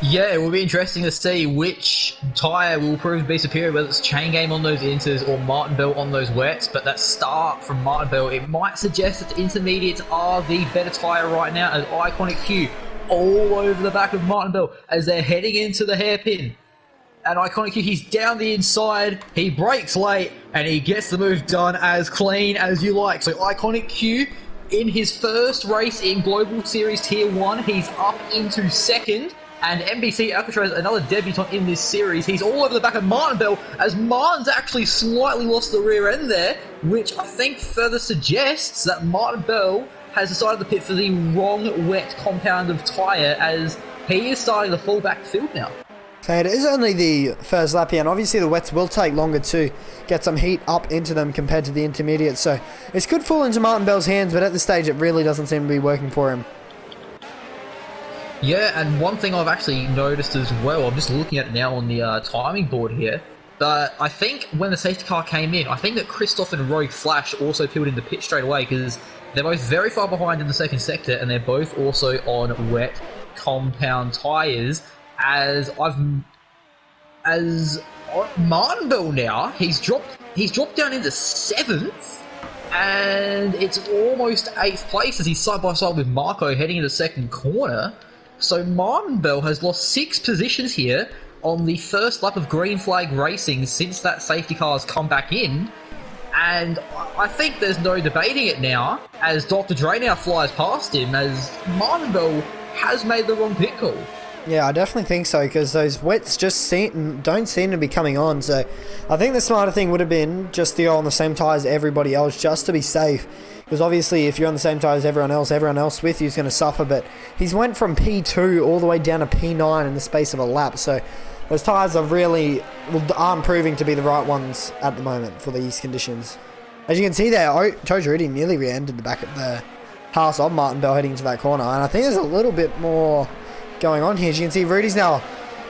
Yeah, it will be interesting to see which tyre will prove to be superior, whether it's Chain Game on those inters or Martin Bell on those wets. But that start from Martin Bell, it might suggest that the intermediates are the better tyre right now, as Iconic Q all over the back of Martin Bell as they're heading into the hairpin. And Iconic Q, he's down the inside, he brakes late, and he gets the move done as clean as you like. So Iconic Q, in his first race in Global Series Tier 1, he's up into second. And NBC Alcatraz, another debutant in this series, he's all over the back of Martin Bell, as Martin's actually slightly lost the rear end there, which I think further suggests that Martin Bell has decided to pit for the wrong wet compound of tyre, as he is starting to fall back the field now. So it is only the first lap here, and obviously the wets will take longer to get some heat up into them compared to the intermediates. So this could fall into Martin Bell's hands, but at this stage it really doesn't seem to be working for him. Yeah, and one thing I've actually noticed as well, I'm just looking at it now on the timing board here, but I think when the safety car came in, I think that Christoph and Rogue Flash also peeled into pit straight away, because they're both very far behind in the second sector, and they're both also on wet compound tyres. As Martin Bell now, he's dropped down into 7th, and it's almost 8th place as he's side by side with Marco heading into the second corner. So Martin Bell has lost 6 positions here on the first lap of green flag racing since that safety car has come back in. And I think there's no debating it now, as Dr. Dre now flies past him, as Martin Bell has made the wrong pit call. Yeah, I definitely think so, because those wets just don't seem to be coming on. So I think the smarter thing would have been just to go on the same tyres as everybody else, just to be safe. Because obviously if you're on the same tyres as everyone else with you is going to suffer. But he's went from P2 all the way down to P9 in the space of a lap. So those tyres aren't proving to be the right ones at the moment for these conditions. As you can see there, Toja Rudy nearly re-ended the back of the Haas of Martin Bell heading to that corner. And I think there's a little bit more going on here. As you can see, Rudy's now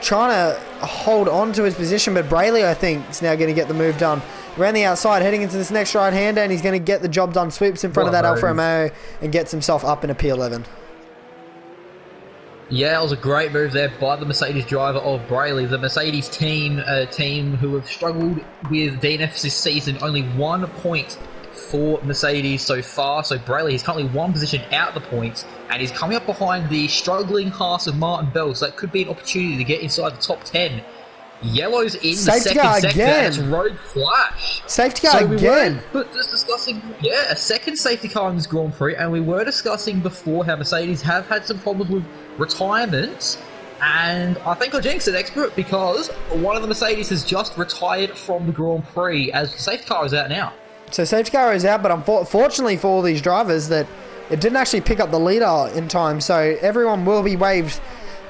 trying to hold on to his position, but Brayley, I think, is now going to get the move done around the outside, heading into this next right-hander, and he's going to get the job done. Sweeps in front of that Alfa Romeo and gets himself up in a P11. Yeah, it was a great move there by the Mercedes driver of Brayley. The Mercedes team, a team who have struggled with DNFs this season, only 1 point for Mercedes so far. So Brayley is currently 1 position out of the points, and he's coming up behind the struggling Haas of Martin Bell, so that could be an opportunity to get inside the top 10. Yellow's in Safety the second car sector. again. It's Road Flash. Safety car again. We were just discussing, a second safety car in this Grand Prix, and we were discussing before how Mercedes have had some problems with retirements. And I think I jinxed it, Expert, because one of the Mercedes has just retired from the Grand Prix as the safety car is out now. So safety car is out, but unfortunately for all these drivers that it didn't actually pick up the leader in time. So everyone will be waved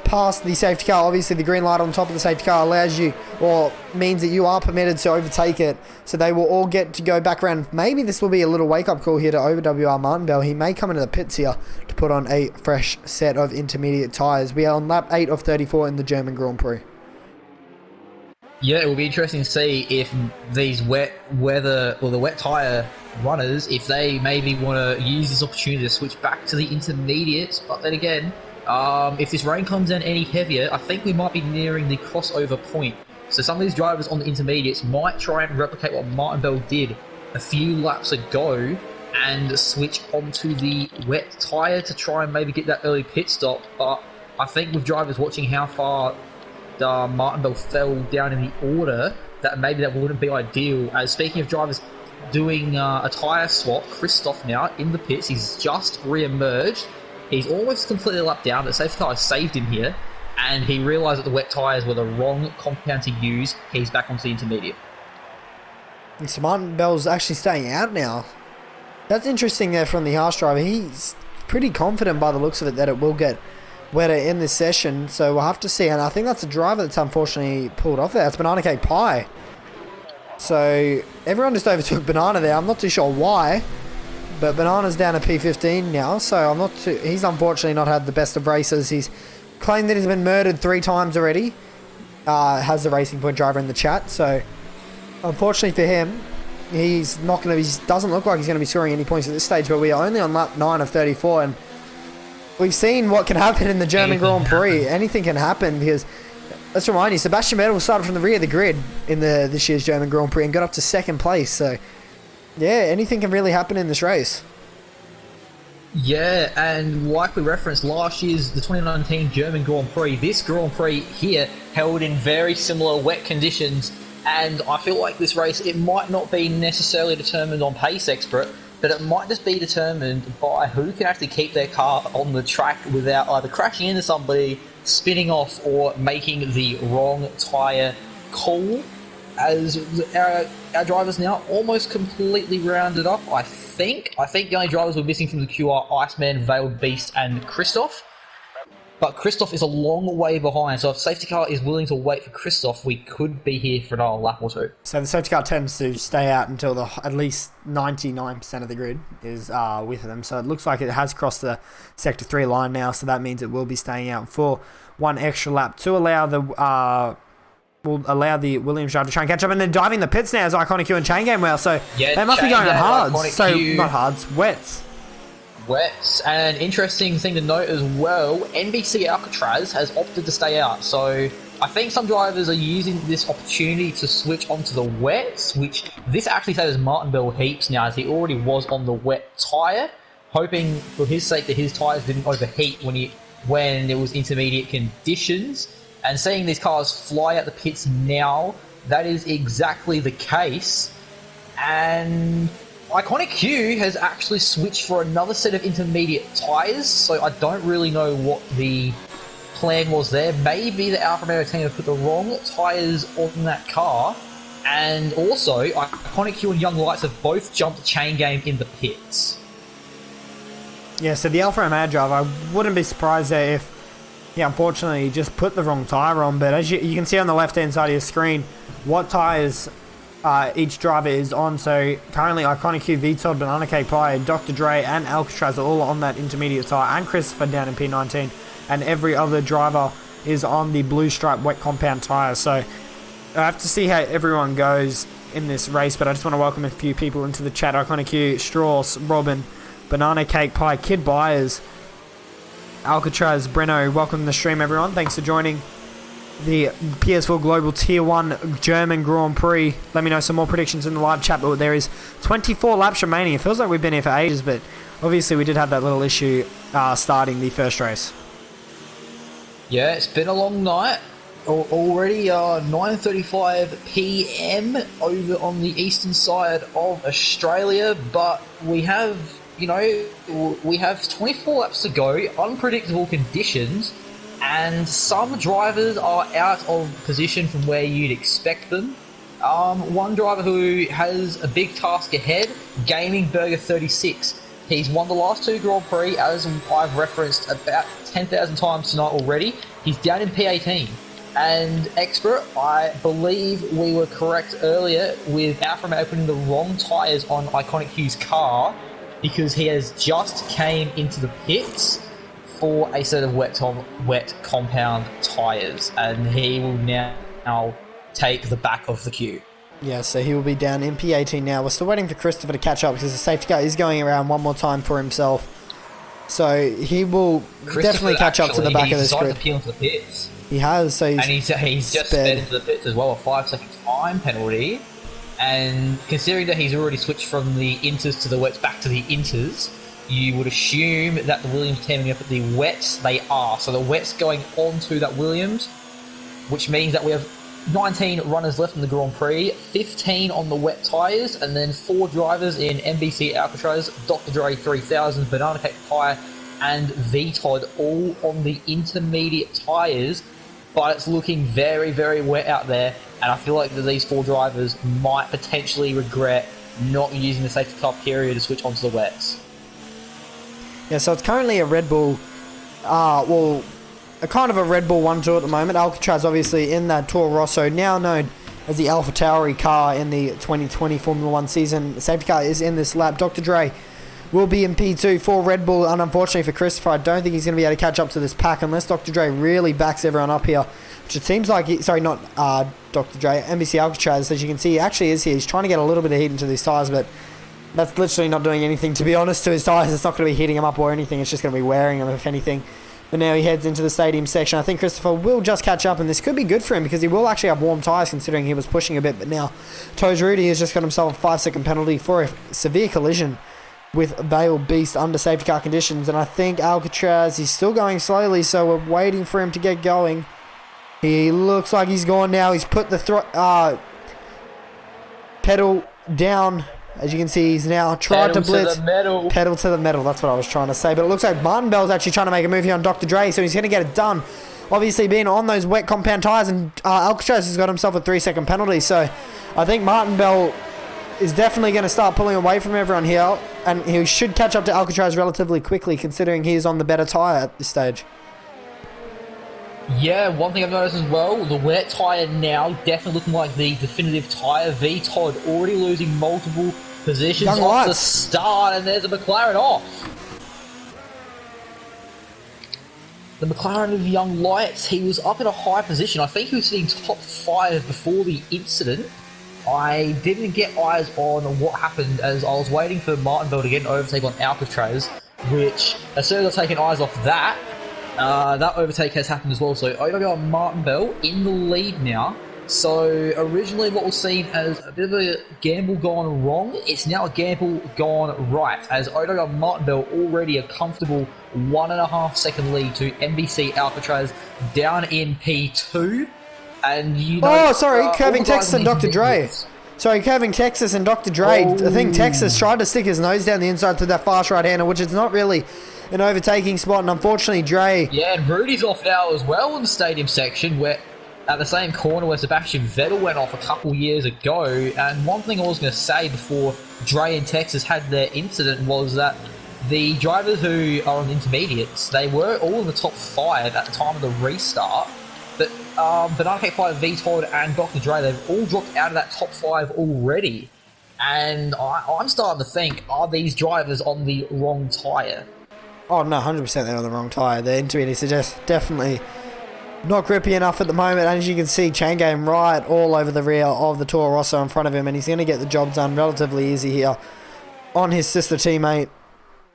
past the safety car. Obviously the green light on top of the safety car allows you, or means that you are permitted to overtake it. So they will all get to go back around. Maybe this will be a little wake-up call here to WR Martin Bell. He may come into the pits here to put on a fresh set of intermediate tyres. We are on lap 8 of 34 in the German Grand Prix. Yeah, it will be interesting to see if these wet weather or the wet tyre runners, if they maybe want to use this opportunity to switch back to the intermediates. But then again, if this rain comes in any heavier, I think we might be nearing the crossover point. So some of these drivers on the intermediates might try and replicate what Martin Bell did a few laps ago and switch onto the wet tyre to try and maybe get that early pit stop. But I think with drivers watching how far Martin Bell fell down in the order, that maybe that wouldn't be ideal. As speaking of drivers doing a tyre swap, Christoph now in the pits, he's just re-emerged. He's almost completely lapped down, but the safety car saved him here, and he realised that the wet tyres were the wrong compound to use. He's back onto the intermediate. So Martin Bell's actually staying out now. That's interesting there from the Haas driver. He's pretty confident by the looks of it that it will get wetter in this session, so we'll have to see. And I think that's a driver that's unfortunately pulled off there. It's Banana Cake Pie. So everyone just overtook Banana there. I'm not too sure why, but Banana's down to P15 now, so he's unfortunately not had the best of races. He's claimed that he's been murdered 3 times already. Has the Racing Point driver in the chat, so unfortunately for him, he doesn't look like he's going to be scoring any points at this stage. But we are only on lap 9 of 34, and we've seen what can happen in the German Grand Prix. Anything can happen, because let's remind you, Sebastian Vettel started from the rear of the grid in this year's German Grand Prix and got up to 2nd place. So yeah, anything can really happen in this race. Yeah, and like we referenced last year's the 2019 German Grand Prix, this Grand Prix here held in very similar wet conditions, and I feel like this race, it might not be necessarily determined on pace, Expert, but it might just be determined by who can actually keep their car on the track without either crashing into somebody, spinning off, or making the wrong tyre call. As our drivers now almost completely rounded up, I think the only drivers we're missing from the queue are Iceman, Veiled Beast, and Christoph. But Christoph is a long way behind, so if safety car is willing to wait for Christoph, we could be here for another lap or two. So the safety car tends to stay out until at least 99% of the grid is with them. So it looks like it has crossed the Sector 3 line now, so that means it will be staying out for one extra lap to allow the Williams driver to try and catch up, and they're diving the pits now as Iconic Q and Chain Game well, so yeah, they must be going on hards. Not hards, wets. And interesting thing to note as well, NBC Alcatraz has opted to stay out, so I think some drivers are using this opportunity to switch onto the wets, which this actually saves Martin Bell heaps now, as he already was on the wet tyre, hoping for his sake that his tyres didn't overheat when there was intermediate conditions. And seeing these cars fly out the pits now, that is exactly the case. And Iconic Q has actually switched for another set of intermediate tyres, so I don't really know what the plan was there. Maybe the Alfa Romeo team have put the wrong tyres on that car. And also, Iconic Q and Young Lights have both jumped Chain Game in the pits. Yeah, so the Alfa Romeo driver, I wouldn't be surprised there if unfortunately just put the wrong tyre on, but as you can see on the left hand side of your screen what tyres each driver is on. So currently Iconic Q, VTOL, Banana Cake Pie, Dr. Dre and Alcatraz are all on that intermediate tyre, and Christopher down in P19, and every other driver is on the blue stripe wet compound tyre. So I have to see how everyone goes in this race, but I just want to welcome a few people into the chat. Iconic Q, Strauss, Robin, Banana Cake Pie, Kid Byers, Alcatraz, Breno, welcome to the stream everyone. Thanks for joining the PS4 Global Tier 1 German Grand Prix. Let me know some more predictions in the live chat, but there is 24 laps remaining. It feels like we've been here for ages, but obviously we did have that little issue starting the first race. Yeah, it's been a long night. Already 9:35 p.m. over on the eastern side of Australia, but we have, we have 24 laps to go, unpredictable conditions, and some drivers are out of position from where you'd expect them. One driver who has a big task ahead, Gaming Burger 36. He's won the last 2 Grand Prix, as I've referenced about 10,000 times tonight already. He's down in P18. And Expert, I believe we were correct earlier with Alfred opening the wrong tyres on Iconic Hugh's car, because he has just came into the pits for a set of wet compound tyres, and he will now take the back of the queue. Yeah, so he will be down in P18 now. We're still waiting for Christopher to catch up because the safety car is going around one more time for himself. So he will definitely catch up to the back of this grid. Appeal to the pits. He has, so he's just sped into the pits as well, a 5-second time penalty. And considering that he's already switched from the inters to the wets back to the inters, you would assume that the Williams teaming up at the wets, they are. So the wets going onto that Williams, which means that we have 19 runners left in the Grand Prix, 15 on the wet tyres, and then 4 drivers in NBC Alcatraz, Dr. Dre 3000, Banana Cake Pie, and VTOD, all on the intermediate tyres. But it's looking very, very wet out there, and I feel like that these 4 drivers might potentially regret not using the safety car period to switch onto the wets. Yeah, so it's currently a Red Bull, a kind of a Red Bull 1-2 at the moment. Alcatraz obviously in that Toro Rosso, now known as the Alpha Tauri car in the 2020 Formula 1 season. The safety car is in this lap. Dr. Dre will be in P2 for Red Bull, and unfortunately for Christopher, I don't think he's going to be able to catch up to this pack unless Dr. Dre really backs everyone up here, which it seems like, not Dr. Dre, NBC Alcatraz, as you can see, he actually is here. He's trying to get a little bit of heat into these tyres, but that's literally not doing anything, to be honest, to his tyres. It's not going to be heating him up or anything. It's just going to be wearing him, if anything. But now he heads into the stadium section. I think Christopher will just catch up, and this could be good for him because he will actually have warm tyres considering he was pushing a bit. But now Toes Rudy has just got himself a 5-second penalty for a severe collision with Vale Beast under safety car conditions. And I think Alcatraz, he's still going slowly, so we're waiting for him to get going. He looks like he's gone now. He's put the pedal down. As you can see, he's now tried to blitz. Pedal to the metal. That's what I was trying to say. But it looks like Martin Bell's actually trying to make a move here on Dr. Dre, so he's going to get it done. Obviously, being on those wet compound tyres, and Alcatraz has got himself a 3-second penalty. So I think Martin Bell is definitely going to start pulling away from everyone here, and he should catch up to Alcatraz relatively quickly, considering he is on the better tyre at this stage. Yeah, one thing I've noticed as well, the wet tyre now definitely looking like the definitive tyre. VTOD already losing multiple positions off the start, and there's a McLaren off. The McLaren of Young Lights, he was up in a high position. I think he was sitting top 5 before the incident. I didn't get eyes on what happened as I was waiting for Martin Bell to get an overtake on Alcatraz, which as soon as I've taken eyes off that, that overtake has happened as well. So over on Martin Bell in the lead now. So originally what was seen as a bit of a gamble gone wrong, it's now a gamble gone right, as Odo and Martin Bell already a comfortable 1.5 second lead to NBC Alcatraz down in P2. And Curving Texas and Dr. Dre. Curving Texas and Dr. Dre. I think Texas tried to stick his nose down the inside to that fast right-hander, which is not really an overtaking spot, and unfortunately Dre... Yeah, and Rudy's off now as well in the stadium section, where at the same corner where Sebastian Vettel went off a couple years ago. And one thing I was going to say before Dre and Texas had their incident was that the drivers who are on the intermediates, they were all in the top 5 at the time of the restart. But Banana Cake 5, VTOD and Dr. Dre, they've all dropped out of that top 5 already. And I'm starting to think, are these drivers on the wrong tyre? Oh no, 100% they're on the wrong tyre. The intermediates are just definitely not grippy enough at the moment. And as you can see, chain game right all over the rear of the Toro Rosso in front of him, and he's going to get the job done relatively easy here on his sister teammate.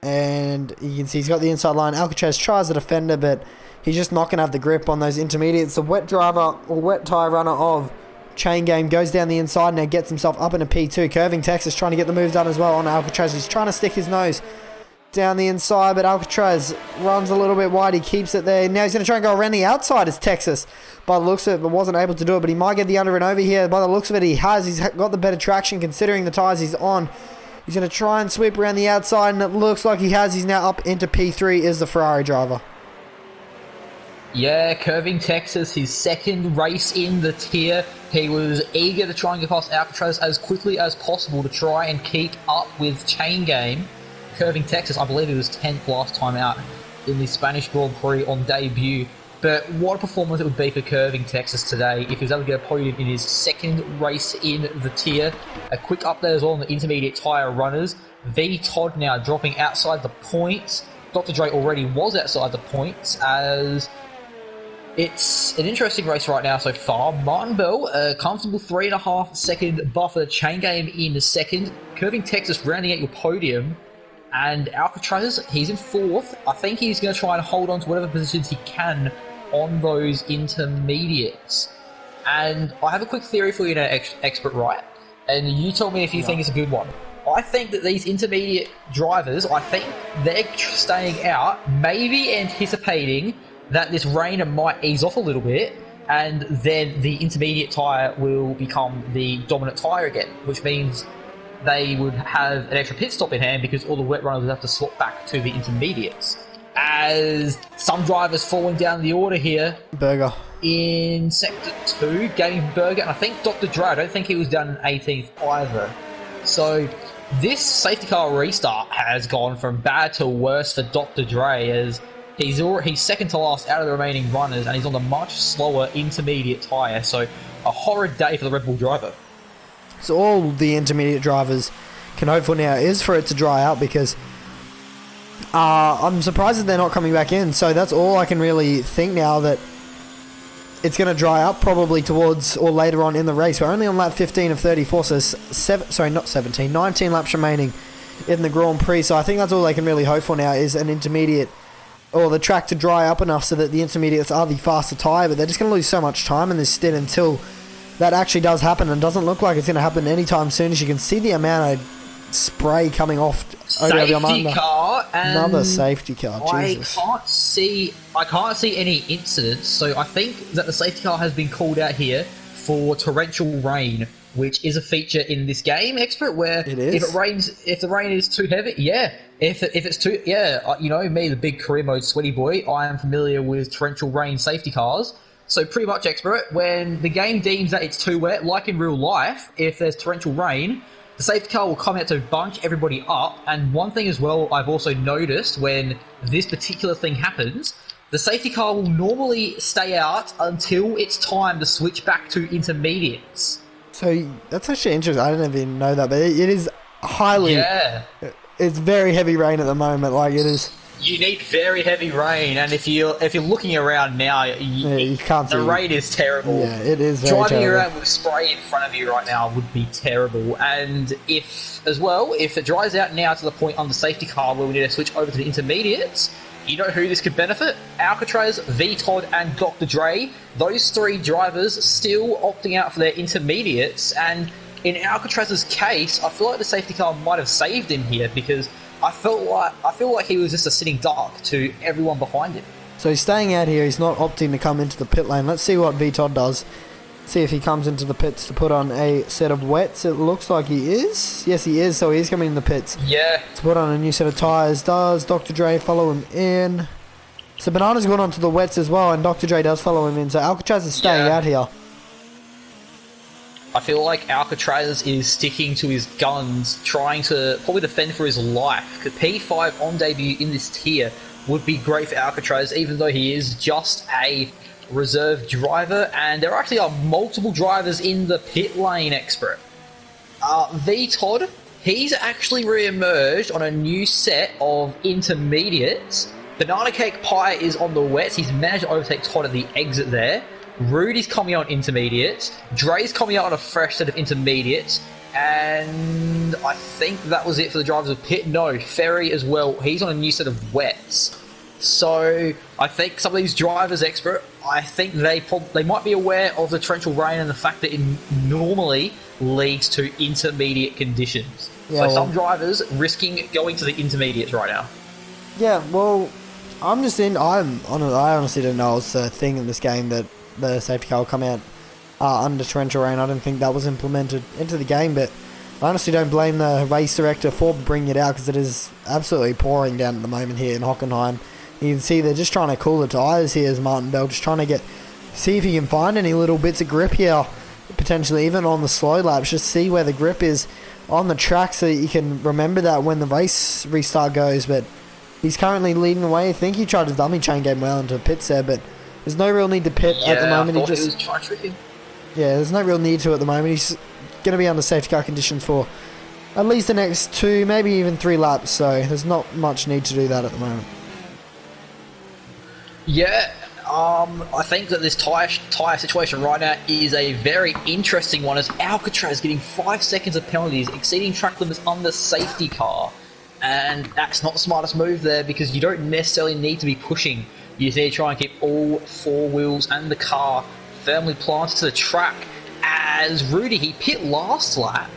And you can see he's got the inside line. Alcatraz tries the defender, but he's just not going to have the grip on those intermediates. The wet driver or wet tyre runner of Chain Game goes down the inside and now gets himself up in a P2. Curving Texas trying to get the move done as well on Alcatraz. He's trying to stick his nose down the inside, but Alcatraz runs a little bit wide. He keeps it there. Now he's going to try and go around the outside as Texas, by the looks of it, but wasn't able to do it. But he might get the under and over here. By the looks of it, he has. He's got the better traction considering the tyres he's on. He's going to try and sweep around the outside, and it looks like he has. He's now up into P3 is the Ferrari driver. Yeah, Curving Texas, his second race in the tier. He was eager to try and get past Alcatraz as quickly as possible to try and keep up with Chain Game. Curving Texas, I believe he was 10th last time out in the Spanish Grand Prix on debut. But what a performance it would be for Curving Texas today if he was able to get a podium in his second race in the tier. A quick update as well on the intermediate tyre runners. V Todd now dropping outside the points. Dr. Dre already was outside the points as it's an interesting race right now so far. Martin Bell, a comfortable 3.5 second buffer. Chain Game in second. Curving Texas rounding out your podium. And Alcatraz, he's in 4th. I think he's going to try and hold on to whatever positions he can on those intermediates. And I have a quick theory for you now, Expert, right? And you tell me if you think it's a good one. I think that these intermediate drivers, I think they're staying out, maybe anticipating that this rain might ease off a little bit, and then the intermediate tyre will become the dominant tyre again, which means they would have an extra pit stop in hand because all the wet runners would have to swap back to the intermediates. As some drivers falling down the order here. Berger. In Sector 2, Gaming Berger, and I think Dr. Dre, I don't think he was down in 18th either. So this safety car restart has gone from bad to worse for Dr. Dre as he's second to last out of the remaining runners and he's on the much slower intermediate tyre. So a horrid day for the Red Bull driver. So all the intermediate drivers can hope for now is for it to dry out because I'm surprised that they're not coming back in. So that's all I can really think now, that it's going to dry up probably towards or later on in the race. We're only on lap 15 of 34, so 19 laps remaining in the Grand Prix. So I think that's all they can really hope for now is an intermediate or the track to dry up enough so that the intermediates are the faster tyre. But they're just going to lose so much time in this stint until that actually does happen, and doesn't look like it's going to happen anytime soon. As you can see the amount of spray coming off over the safety car, and another safety car. Jesus. I can't see any incidents, so I think that the safety car has been called out here for torrential rain, which is a feature in this game, Expert, where it is. if the rain is too heavy, if it's too, you know me, the big career mode sweaty boy, I am familiar with torrential rain safety cars. So pretty much, Expert, when the game deems that it's too wet, like in real life, if there's torrential rain, the safety car will come out to bunch everybody up. And one thing as well I've also noticed when this particular thing happens, the safety car will normally stay out until it's time to switch back to intermediates. So that's actually interesting. I didn't even know that, but it is highly... Yeah. It's very heavy rain at the moment, like it is... You need very heavy rain, and if you're looking around now, you can't see. The rain is terrible. Yeah, it is very Driving terrible. around with spray in front of you right now would be terrible. And if it dries out now to the point on the safety car where we need to switch over to the intermediates, you know who this could benefit? Alcatraz, V Todd, and Dr. Dre. Those three drivers still opting out for their intermediates, and in Alcatraz's case, I feel like the safety car might have saved him here because I feel like he was just a sitting duck to everyone behind him. So he's staying out here. He's not opting to come into the pit lane. Let's see what V Todd does. See if he comes into the pits to put on a set of wets. It looks like he is. Yes, he is. So he is coming in the pits. Yeah. To put on a new set of tyres. Does Dr. Dre follow him in? So Banana's gone onto the wets as well, and Dr. Dre does follow him in. So Alcatraz is staying out here. I feel like Alcatraz is sticking to his guns, trying to probably defend for his life. Because P5 on debut in this tier would be great for Alcatraz, even though he is just a reserve driver. And there actually are multiple drivers in the pit lane, Expert. V Todd, he's actually re-emerged on a new set of intermediates. Banana Cake Pie is on the wets. He's managed to overtake Todd at the exit there. Rudy's coming out on intermediates. Dre's coming out on a fresh set of intermediates. And I think that was it for the drivers of pit. No, Ferry as well. He's on a new set of wets. So I think some of these drivers, Expert, I think they might be aware of the torrential rain and the fact that it normally leads to intermediate conditions. So some drivers risking going to the intermediates right now. Yeah, well, I honestly didn't know it was a thing in this game that the safety car will come out under torrential rain. I didn't think that was implemented into the game, but I honestly don't blame the race director for bringing it out because it is absolutely pouring down at the moment here in Hockenheim. You can see they're just trying to cool the tyres here as Martin Bell just trying to see if he can find any little bits of grip here, potentially even on the slow laps, just see where the grip is on the track so that you can remember that when the race restart goes. But he's currently leading the way. I think he tried to dummy chain game well into pits there, but there's no real need to pit at the moment. He was trying to trick him. Yeah, there's no real need to at the moment. He's going to be under safety car conditions for at least the next 2, maybe even 3 laps, so there's not much need to do that at the moment. Yeah, I think that this tyre situation right now is a very interesting one, as Alcatraz getting 5 seconds of penalties, exceeding track limits on the safety car. And that's not the smartest move there, because you don't necessarily need to be pushing. You just need to try and keep all 4 wheels and the car firmly planted to the track. As Rudy, he pit last lap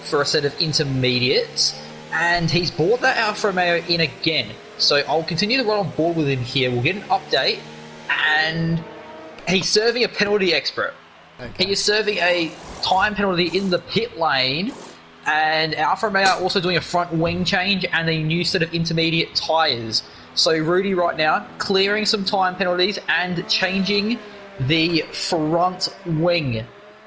for a set of intermediates, and he's brought that Alfa Romeo in again. So I'll continue to run on board with him here. We'll get an update, and he's serving a penalty, Expert. Okay. He is serving a time penalty in the pit lane, and Alfa Romeo are also doing a front wing change and a new set of intermediate tyres. So Rudy right now clearing some time penalties and changing the front wing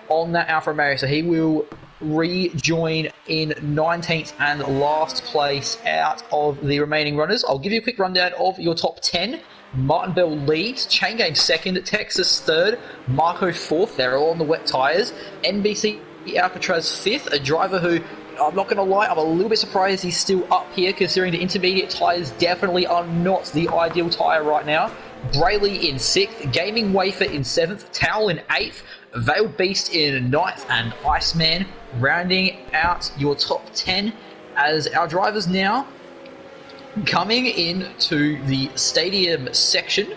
on that Alfa Romeo. So he will rejoin in 19th and last place out of the remaining runners. I'll give you a quick rundown of your top 10. Martin Bell leads, Chain Game second, Texas third, Marco fourth. They're all on the wet tyres. NBC Alcatraz fifth, a driver who, I'm not going to lie, I'm a little bit surprised he's still up here, considering the intermediate tyres definitely are not the ideal tyre right now. Brayley in 6th, Gaming Wafer in 7th, Towel in 8th, Veiled Beast in 9th, and Iceman rounding out your top 10 as our drivers now coming into the stadium section.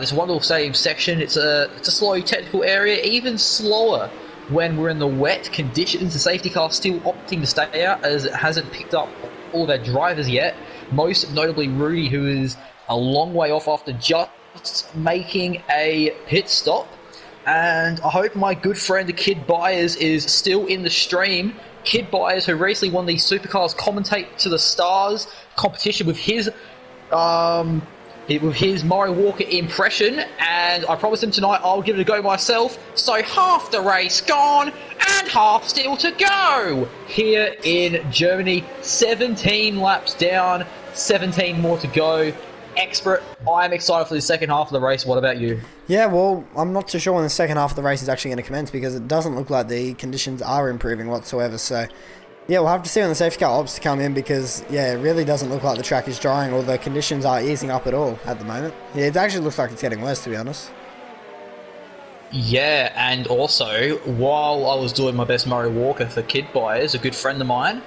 This wonderful stadium section, it's a slow technical area, even slower when we're in the wet conditions. The safety car still opting to stay out as it hasn't picked up all of our drivers yet, most notably Rudy, who is a long way off after just making a pit stop. And I hope my good friend, the Kid Byers, is still in the stream. Kid Byers, who recently won the Supercars Commentate to the Stars competition with his Murray Walker impression, and I promised him tonight I'll give it a go myself. So half the race gone and half still to go here in Germany. 17 laps down, 17 more to go. Expert, I'm excited for the second half of the race. What about you? Yeah, well, I'm not too sure when the second half of the race is actually going to commence, because it doesn't look like the conditions are improving whatsoever. So, yeah, we'll have to see when the safety car opts to come in, because, yeah, it really doesn't look like the track is drying or the conditions are easing up at all at the moment. Yeah, it actually looks like it's getting worse, to be honest. Yeah, and also, while I was doing my best Murray Walker for Kid Byers, a good friend of mine,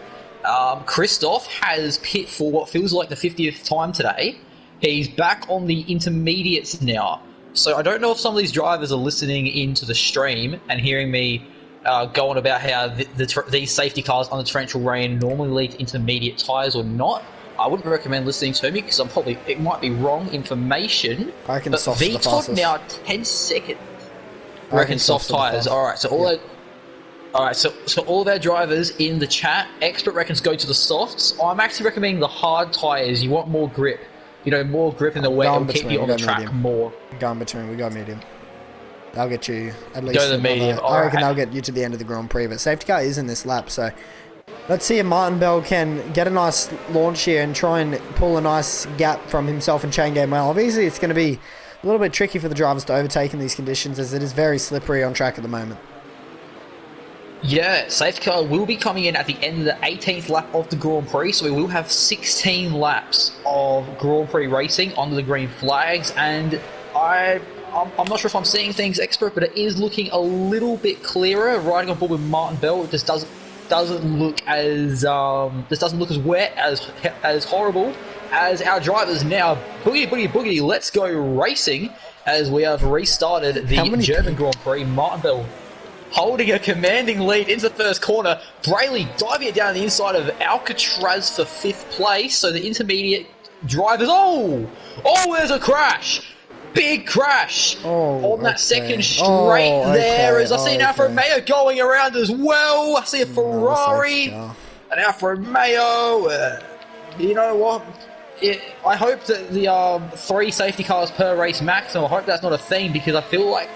Christoph has pit for what feels like the 50th time today. He's back on the intermediates now. So I don't know if some of these drivers are listening into the stream and hearing me go on about how these safety cars on the torrential rain normally lead to intermediate tyres or not. I wouldn't recommend listening to me, because it might be wrong information. I reckon but soft's the VTOD fastest. now 10 seconds. I reckon soft tyres. Alright, so all of our drivers in the chat, Expert reckons go to the softs. I'm actually recommending the hard tyres. You want more grip. You know, more grip in the wet will keep you on the track more. Go in between, we got medium. They'll get you at least. Go to the medium. I reckon they'll get you to the end of the Grand Prix, but safety car is in this lap, so let's see if Martin Bell can get a nice launch here and try and pull a nice gap from himself and Chain Game well. Obviously, it's going to be a little bit tricky for the drivers to overtake in these conditions, as it is very slippery on track at the moment. Yeah, safety car will be coming in at the end of the 18th lap of the Grand Prix, so we will have 16 laps of Grand Prix racing under the green flags, and I'm not sure if I'm seeing things, Expert, but it is looking a little bit clearer. Riding on board with Martin Bell, it just doesn't look as wet, as horrible as our drivers now. Boogie, let's go racing as we have restarted the German Grand Prix. Martin Bell holding a commanding lead into the first corner. Brayley diving it down the inside of Alcatraz for 5th place. So the intermediate drivers. There's a crash. Big crash on that second straight there. As I see an Alfa Romeo going around as well. I see a Ferrari, an Alfa Romeo. You know what? I hope that the 3 safety cars per race maximum, I hope that's not a thing, because I feel like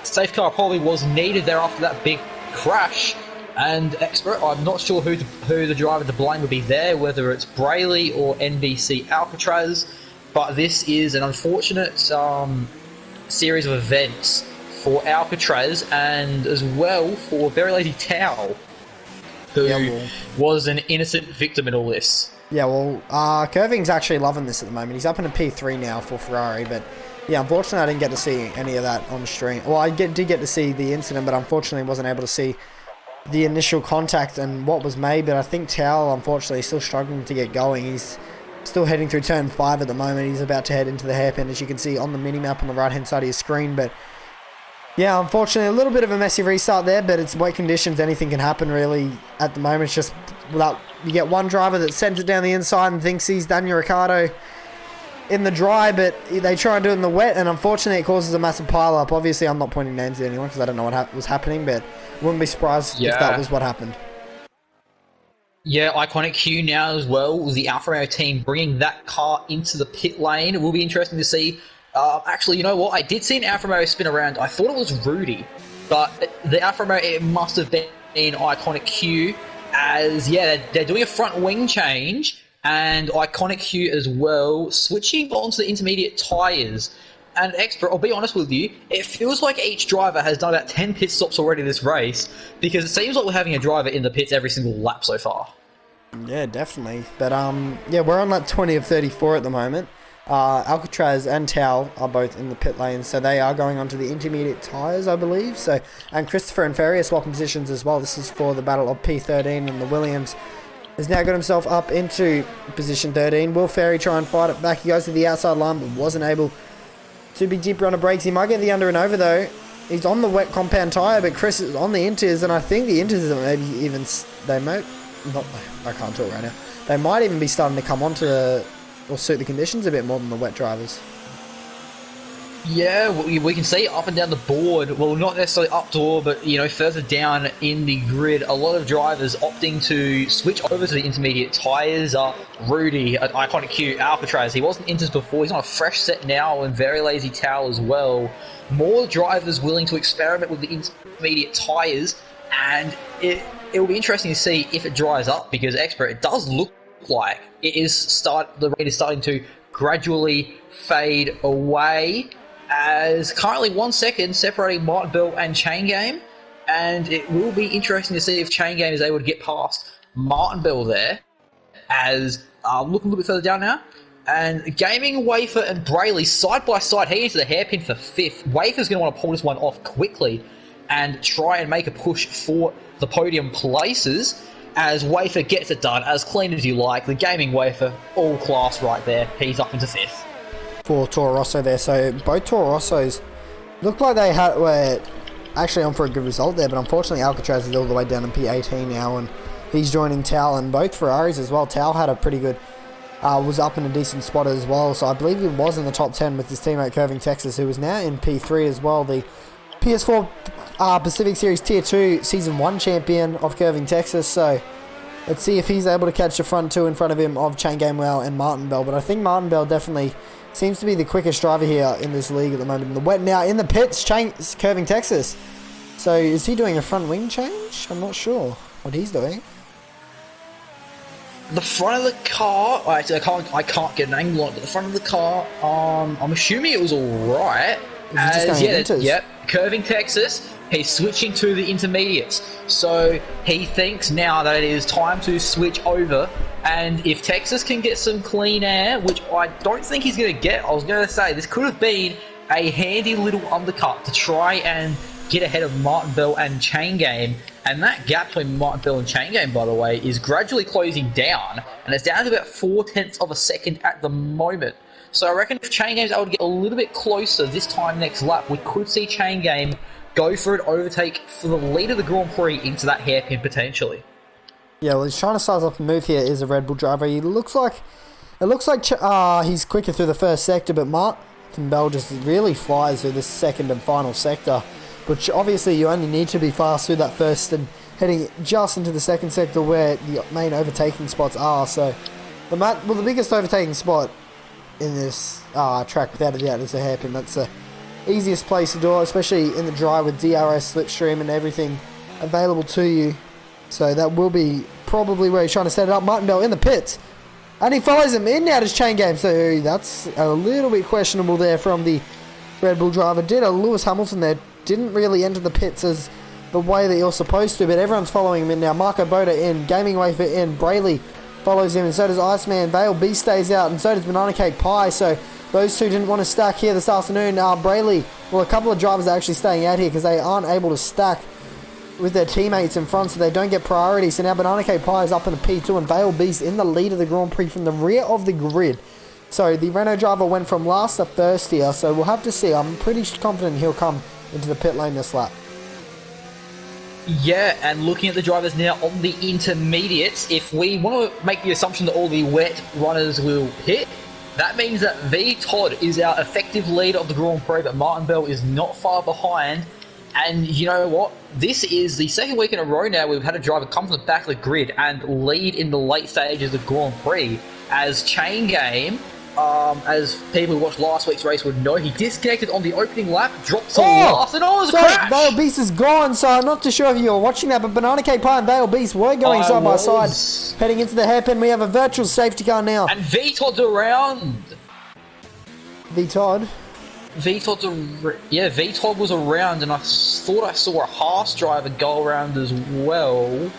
safety car probably was needed there after that big crash. And Expert, I'm not sure who the driver to blame would be there, whether it's Brayley or NBC Alcatraz. But this is an unfortunate series of events for Alcatraz, and as well for Very Lazy Tao, who was an innocent victim in all this. Yeah, well, Curving's actually loving this at the moment. He's up in a P3 now for Ferrari, but yeah, unfortunately I didn't get to see any of that on stream. Well, I did get to see the incident, but unfortunately wasn't able to see the initial contact and what was made. But I think Tao, unfortunately, is still struggling to get going. He's still heading through turn 5 at the moment. He's about to head into the hairpin, as you can see on the mini-map on the right-hand side of your screen. But yeah, unfortunately, a little bit of a messy restart there, but it's weight conditions. Anything can happen, really, at the moment. It's just without... You get one driver that sends it down the inside and thinks he's Daniel Ricciardo in the dry, but they try and do it in the wet, and unfortunately it causes a massive pile-up. Obviously, I'm not pointing names at anyone because I don't know what was happening, but wouldn't be surprised if that was what happened. Yeah, Iconic Q now as well, the Alfa Romeo team bringing that car into the pit lane. It will be interesting to see. Actually, you know what? I did see an Alfa Romeo spin around. I thought it was Rudy, but the Alfa Romeo, it must have been Iconic Q, as, yeah, they're doing a front wing change, and Iconic Q as well, switching onto the intermediate tyres. And Expert, I'll be honest with you, it feels like each driver has done about 10 pit stops already this race, because it seems like we're having a driver in the pits every single lap so far. Yeah, definitely. But yeah, we're on lap 20 of 34 at the moment. Alcatraz and Tao are both in the pit lane, so they are going onto the intermediate tyres, I believe. So, and Christopher and Ferry are swapping positions as well. This is for the battle of P13, and the Williams has now got himself up into position 13. Will Ferry try and fight it back? He goes to the outside line, but wasn't able to be deeper on the brakes. He might get the under and over though. He's on the wet compound tyre, but Chris is on the inters, and I think the inters are maybe even... They might... Not, I can't talk right now. They might even be starting to come onto the... or suit the conditions a bit more than the wet drivers. Yeah, we can see up and down the board, well, not necessarily up door, but, you know, further down in the grid, a lot of drivers opting to switch over to the intermediate tyres. Rudy, Iconic Q, Alcatraz, he wasn't inters before, he's on a fresh set now, and Very Lazy Towel as well. More drivers willing to experiment with the intermediate tyres, and it will be interesting to see if it dries up, because Expert, it does look like it is the rate is starting to gradually fade away, as currently 1 second separating Martin Bell and Chain Game, and it will be interesting to see if Chain Game is able to get past Martin Bell there, as look a little bit further down now, and Gaming, Wafer and Brayley side by side heading into the hairpin for 5th. Wafer's going to want to pull this one off quickly and try and make a push for the podium places, as Wafer gets it done as clean as you like. The Gaming Wafer, all class right there. He's up into 5th. For Toro Rosso there. So both Toro Rossos looked like they were actually on for a good result there, but unfortunately Alcatraz is all the way down in P18 now, and he's joining Tao, and both Ferraris as well. Tao had a pretty good, was up in a decent spot as well, so I believe he was in the top 10 with his teammate Curving Texas, who was now in P3 as well. The PS4 Pacific Series Tier 2 Season 1 champion of Curving Texas, so let's see if he's able to catch the front two in front of him of Chain Gamewell and Martin Bell. But I think Martin Bell definitely seems to be the quickest driver here in this league at the moment. In the wet now, in the pits, Curving Texas. So is he doing a front wing change? I'm not sure what he's doing. The front of the car, I can't get an angle on it, but the front of the car, I'm assuming it was alright. Yep, Curving Texas, he's switching to the intermediates. So he thinks now that it is time to switch over, and if Texas can get some clean air, which I don't think he's going to get, I was going to say this could have been a handy little undercut to try and get ahead of Martin Bell and Chain Game. And that gap between Martin Bell and Chain Game, by the way, is gradually closing down, and it's down to about 0.4 of a second at the moment. So I reckon if Chain Game's able to get a little bit closer this time next lap, we could see Chain Game go for an overtake for the lead of the Grand Prix into that hairpin potentially. Yeah, well, he's trying to size up a move here. Is a Red Bull driver. He looks like It looks like he's quicker through the first sector, but Martin Bell just really flies through the second and final sector, which obviously you only need to be fast through that first and heading just into the second sector where the main overtaking spots are. So the biggest overtaking spot in this track without a doubt is the hairpin. That's the easiest place to do it, especially in the dry with DRS, slipstream and everything available to you. So that will be probably where he's trying to set it up. Martin Bell in the pits. And he follows him in now to chain game. So that's a little bit questionable there from the Red Bull driver. Did a Lewis Hamilton there. Didn't really enter the pits as the way that you're supposed to. But everyone's following him in now. Marco Boda in. Gaming Wafer in. Brayley follows him. And so does Iceman. Vale B stays out. And so does Banana Cake Pie. So those two didn't want to stack here this afternoon. Brayley, well, a couple of drivers are actually staying out here because they aren't able to stack with their teammates in front, so they don't get priority. So now Banana Cake Pie is up in the P2 and Vale Beast in the lead of the Grand Prix from the rear of the grid. So the Renault driver went from last to first here, so we'll have to see. I'm pretty confident he'll come into the pit lane this lap. Yeah, and looking at the drivers now on the intermediates, if we want to make the assumption that all the wet runners will hit, that means that V Todd is our effective leader of the Grand Prix, but Martin Bell is not far behind. And you know what? This is the second week in a row now we've had a driver come from the back of the grid and lead in the late stages of the Grand Prix. As Chain Game, as people who watched last week's race would know, he disconnected on the opening lap, dropped to last, and it was a crash! Vale Beast is gone, so I'm not too sure if you were watching that, but Banana Cake Pie and Vale Beast were going side by side, heading into the hairpin. We have a virtual safety car now. And V-Todd's around! V-Todd? V-Todd was around, and I thought I saw a Haas driver go around as well,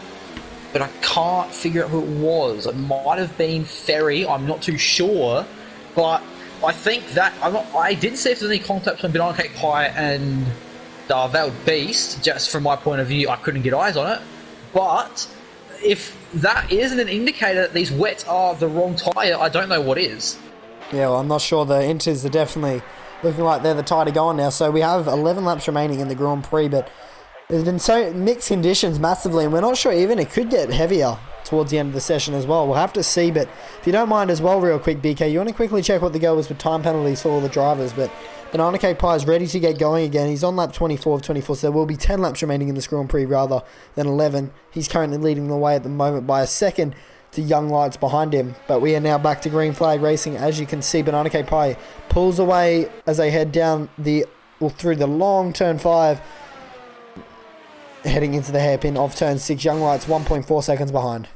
but I can't figure out who it was. It might have been Ferry, I'm not too sure, but I think that I didn't see if there's any contact between Banana Cake Pie and Veiled Beast. Just from my point of view, I couldn't get eyes on it, but if that isn't an indicator that these wets are the wrong tyre, I don't know what is. Yeah, well, I'm not sure. The Inters are definitely looking like they're the tie to go on now. So we have 11 laps remaining in the Grand Prix, but there's been so mixed conditions massively, and we're not sure even it could get heavier towards the end of the session as well. We'll have to see, but if you don't mind as well, real quick, BK, you want to quickly check what the go is with time penalties for all the drivers, but Banana Cake Pie is ready to get going again. He's on lap 24 of 24, so there will be 10 laps remaining in this Grand Prix rather than 11. He's currently leading the way at the moment by a second to Young Lights behind him, but we are now back to green flag racing. As you can see, Banana Cake Pie pulls away as they head down through the long turn 5, heading into the hairpin of turn 6. Young Lights 1.4 seconds behind.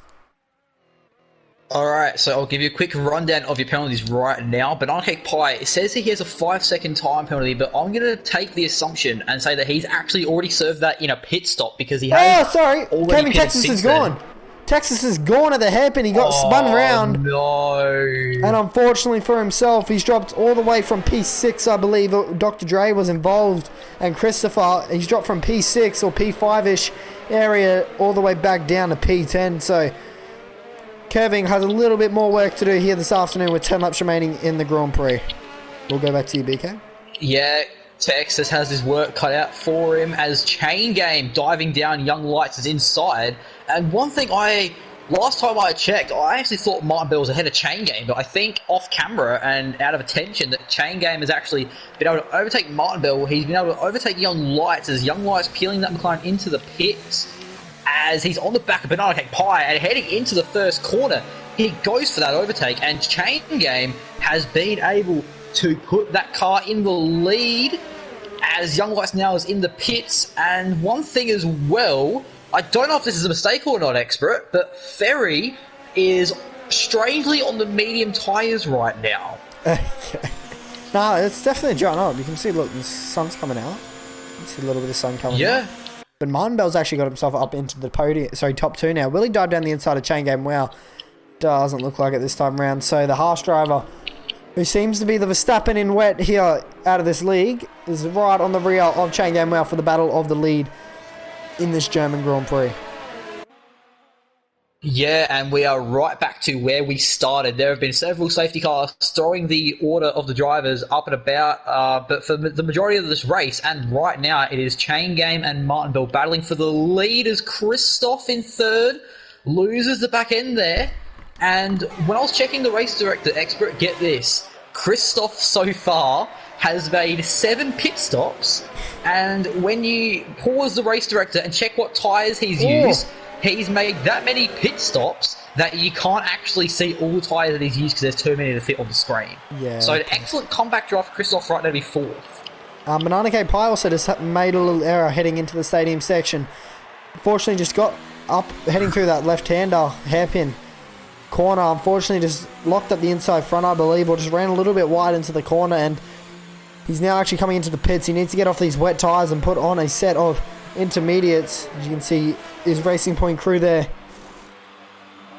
Alright, so I'll give you a quick rundown of your penalties right now. Banana Cake Pie says that he has a 5-second time penalty, but I'm going to take the assumption and say that he's actually already served that in a pit stop because he has. Oh, sorry, Kevin Texas is gone. Texas is gone at the hairpin. He got spun round. No. And unfortunately for himself, he's dropped all the way from P6, I believe. Dr. Dre was involved. And Christopher, he's dropped from P6 or P5-ish area all the way back down to P10. So Kevin has a little bit more work to do here this afternoon with 10 laps remaining in the Grand Prix. We'll go back to you, BK. Yeah, Texas has his work cut out for him as Chain Game diving down. Young Lights is inside. And one thing last time I checked, I actually thought Martin Bell was ahead of Chain Game, but I think off camera and out of attention that Chain Game has actually been able to overtake Martin Bell. He's been able to overtake Young Lights as Young Lights peeling that McLaren into the pits as he's on the back of Banana Cake Pie and heading into the first corner. He goes for that overtake, and Chain Game has been able to put that car in the lead as Young Lights now is in the pits. And one thing as well, I don't know if this is a mistake or not, Expert, but Ferry is strangely on the medium tyres right now. No, it's definitely drying up. You can see, look, the sun's coming out. You can see a little bit of sun coming out. But Martin Bell's actually got himself up into the podium, top 2 now. Will he dive down the inside of Chain Game? Wow, doesn't look like it this time around. So the Haas driver, who seems to be the Verstappen in wet here out of this league, is right on the rear of Chain Game Wow for the battle of the lead in this German Grand Prix. Yeah, and we are right back to where we started. There have been several safety cars throwing the order of the drivers up and about, but for the majority of this race, and right now it is Chain Game and Martin Bell battling for the lead as Christoph in third loses the back end there. And when I was checking the race director expert, get this, Christoph so far has made 7 pit stops, and when you pause the race director and check what tyres he's used, he's made that many pit stops that you can't actually see all the tyres that he's used because there's too many to fit on the screen. Yeah. So an excellent comeback drive for Christoph right now to be 4th. Banana Cake Pie also just made a little error heading into the stadium section. Unfortunately, just got up, heading through that left-hander hairpin corner. Unfortunately, just locked up the inside front, I believe, or just ran a little bit wide into the corner, and he's now actually coming into the pits. He needs to get off these wet tyres and put on a set of intermediates. As you can see, his Racing Point crew there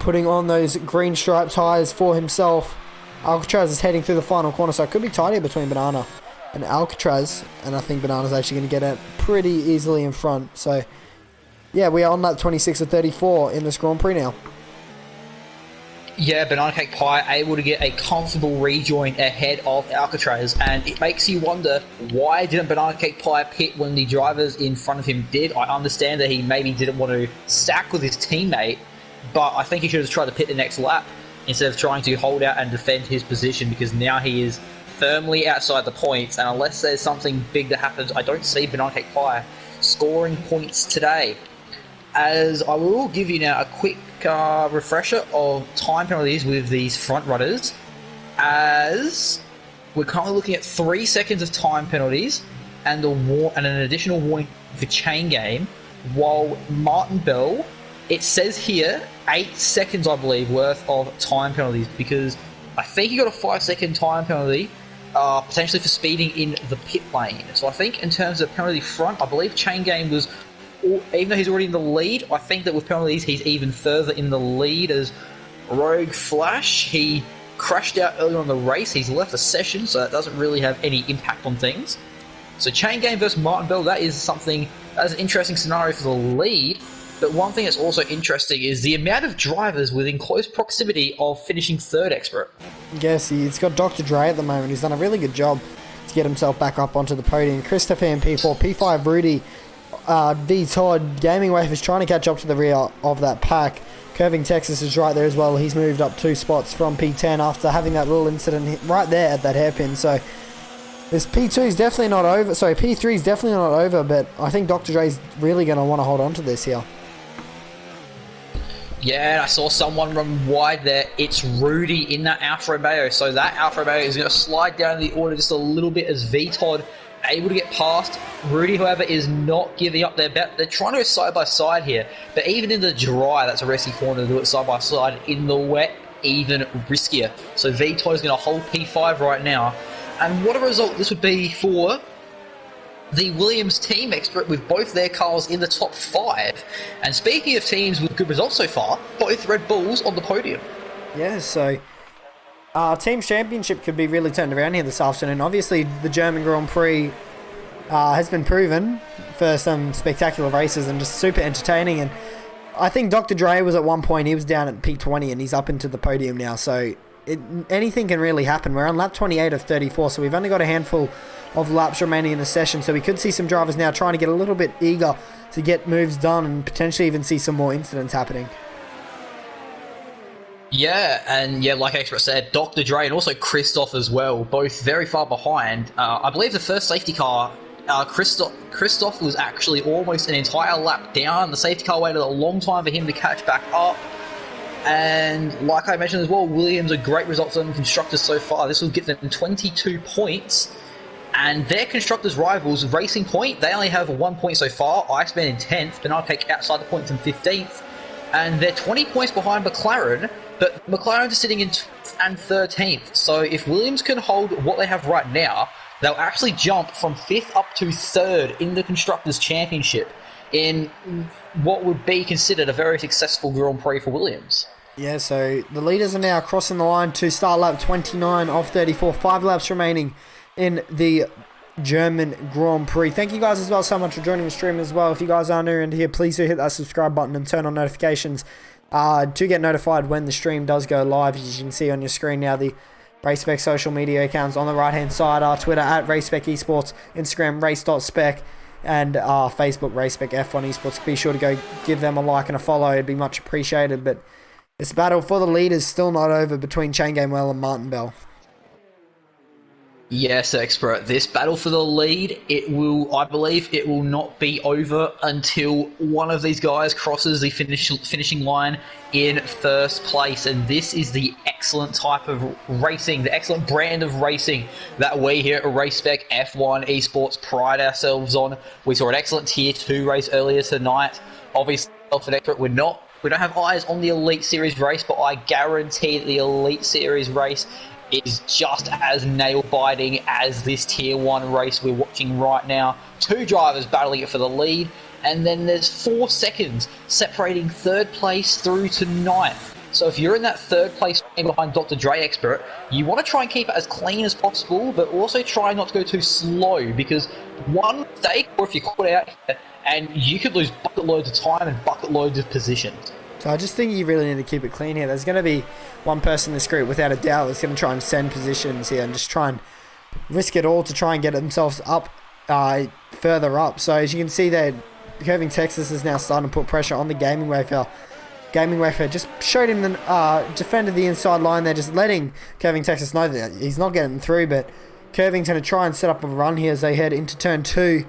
putting on those green stripe tyres for himself. Alcatraz is heading through the final corner, so it could be tighter between Banana and Alcatraz, and I think Banana's actually going to get out pretty easily in front. So yeah, we are on lap 26 of 34 in this Grand Prix now. Yeah, Banana Cake Pie able to get a comfortable rejoin ahead of Alcatraz, and it makes you wonder, why didn't Banana Cake Pie pit when the drivers in front of him did? I understand that he maybe didn't want to stack with his teammate, but I think he should have tried to pit the next lap instead of trying to hold out and defend his position, because now he is firmly outside the points, and unless there's something big that happens, I don't see Banana Cake Pie scoring points today. As I will give you now a quick refresher of time penalties with these front runners, as we're currently looking at 3 seconds of time penalties and an additional warning for chain game, while Martin Bell, it says here 8 seconds I believe worth of time penalties, because I think he got a 5-second time penalty potentially for speeding in the pit lane. So I think in terms of penalty front, I believe chain game was, even though he's already in the lead, I think that with penalties he's even further in the lead, as Rogue Flash, he crashed out earlier on the race, he's left the session, so that doesn't really have any impact on things. So chain game versus Martin Bell, that is an interesting scenario for the lead. But one thing that's also interesting is the amount of drivers within close proximity of finishing third, Expert. Yes, he's got Dr. Dre at the moment. He's done a really good job to get himself back up onto the podium. Christopher in P4, P5 Rudy, V Todd, Gaming Wave is trying to catch up to the rear of that pack. Curving Texas is right there as well. He's moved up 2 spots from P10 after having that little incident right there at that hairpin. So this P2 is definitely not over. Sorry, P3 is definitely not over, but I think Dr. Dre's really going to want to hold on to this here. Yeah, I saw someone run wide there. It's Rudy in that Alfa Romeo. So that Alfa Romeo is going to slide down the order just a little bit as V-Todd able to get past. Rudy, however, is not giving up their bet. They're trying to go side by side here. But even in the dry, that's a risky corner to do it side by side. In the wet, even riskier. So V-Todd is going to hold P5 right now. And what a result this would be for the Williams team, Expert, with both their cars in the top 5. And speaking of teams with good results so far, both Red Bulls on the podium. Yeah, so Teams Championship could be really turned around here this afternoon. Obviously, the German Grand Prix has been proven for some spectacular races and just super entertaining. And I think Dr. Dre was at one point, he was down at P20 and he's up into the podium now. So anything can really happen. We're on lap 28 of 34, so we've only got a handful of laps remaining in the session, so we could see some drivers now trying to get a little bit eager to get moves done and potentially even see some more incidents happening. Yeah, and yeah, like Expert said, Dr. Dre and also Christoph as well, both very far behind. I believe the first safety car, Christoph was actually almost an entire lap down. The safety car waited a long time for him to catch back up. And like I mentioned as well, Williams, a great result for them constructors so far. This will get them 22 points. And their constructors' rivals, Racing Point, they only have 1 point so far. Iceman in 10th, Banana Cake outside the points in 15th. And they're 20 points behind McLaren, but McLaren is sitting in and 13th. So if Williams can hold what they have right now, they'll actually jump from 5th up to 3rd in the Constructors' Championship in what would be considered a very successful Grand Prix for Williams. Yeah, so the leaders are now crossing the line to start lap 29 of 34. 5 laps remaining in the German Grand Prix. Thank you guys as well so much for joining the stream as well. If you guys are new in here, please do hit that subscribe button and turn on notifications to get notified when the stream does go live. As you can see on your screen now, the RaceSpec social media accounts on the right hand side are Twitter at RaceSpec Esports, Instagram race.spec, and Facebook RaceSpec F1 Esports. Be sure to go give them a like and a follow, it'd be much appreciated. But This battle for the lead is still not over between Chain Gamewell and Martin Bell. Yes, Expert. This battle for the lead, I believe it will not be over until one of these guys crosses the finishing line in first place. And this is the excellent type of racing, the excellent brand of racing that we here at RaceSpec F1 Esports pride ourselves on. We saw an excellent Tier 2 race earlier tonight. Obviously, for Expert, we don't have eyes on the Elite Series race, but I guarantee that the Elite Series race is just as nail-biting as this Tier 1 race we're watching right now. Two drivers battling it for the lead, and then there's 4 seconds separating third place through to ninth. So if you're in that third place behind Dr. Dre Expert, you want to try and keep it as clean as possible, but also try not to go too slow, because one mistake, or if you're caught out here, and you could lose bucket loads of time and bucket loads of positions. So I just think you really need to keep it clean here. There's going to be one person in this group, without a doubt, that's going to try and send positions here and just try and risk it all to try and get themselves up, further up. So as you can see there, Curving Texas is now starting to put pressure on the Gaming Wafer. Gaming Wafer just showed him the defended the inside line there, just letting Curving Texas know that he's not getting through, but Curving's going to try and set up a run here as they head into turn 2.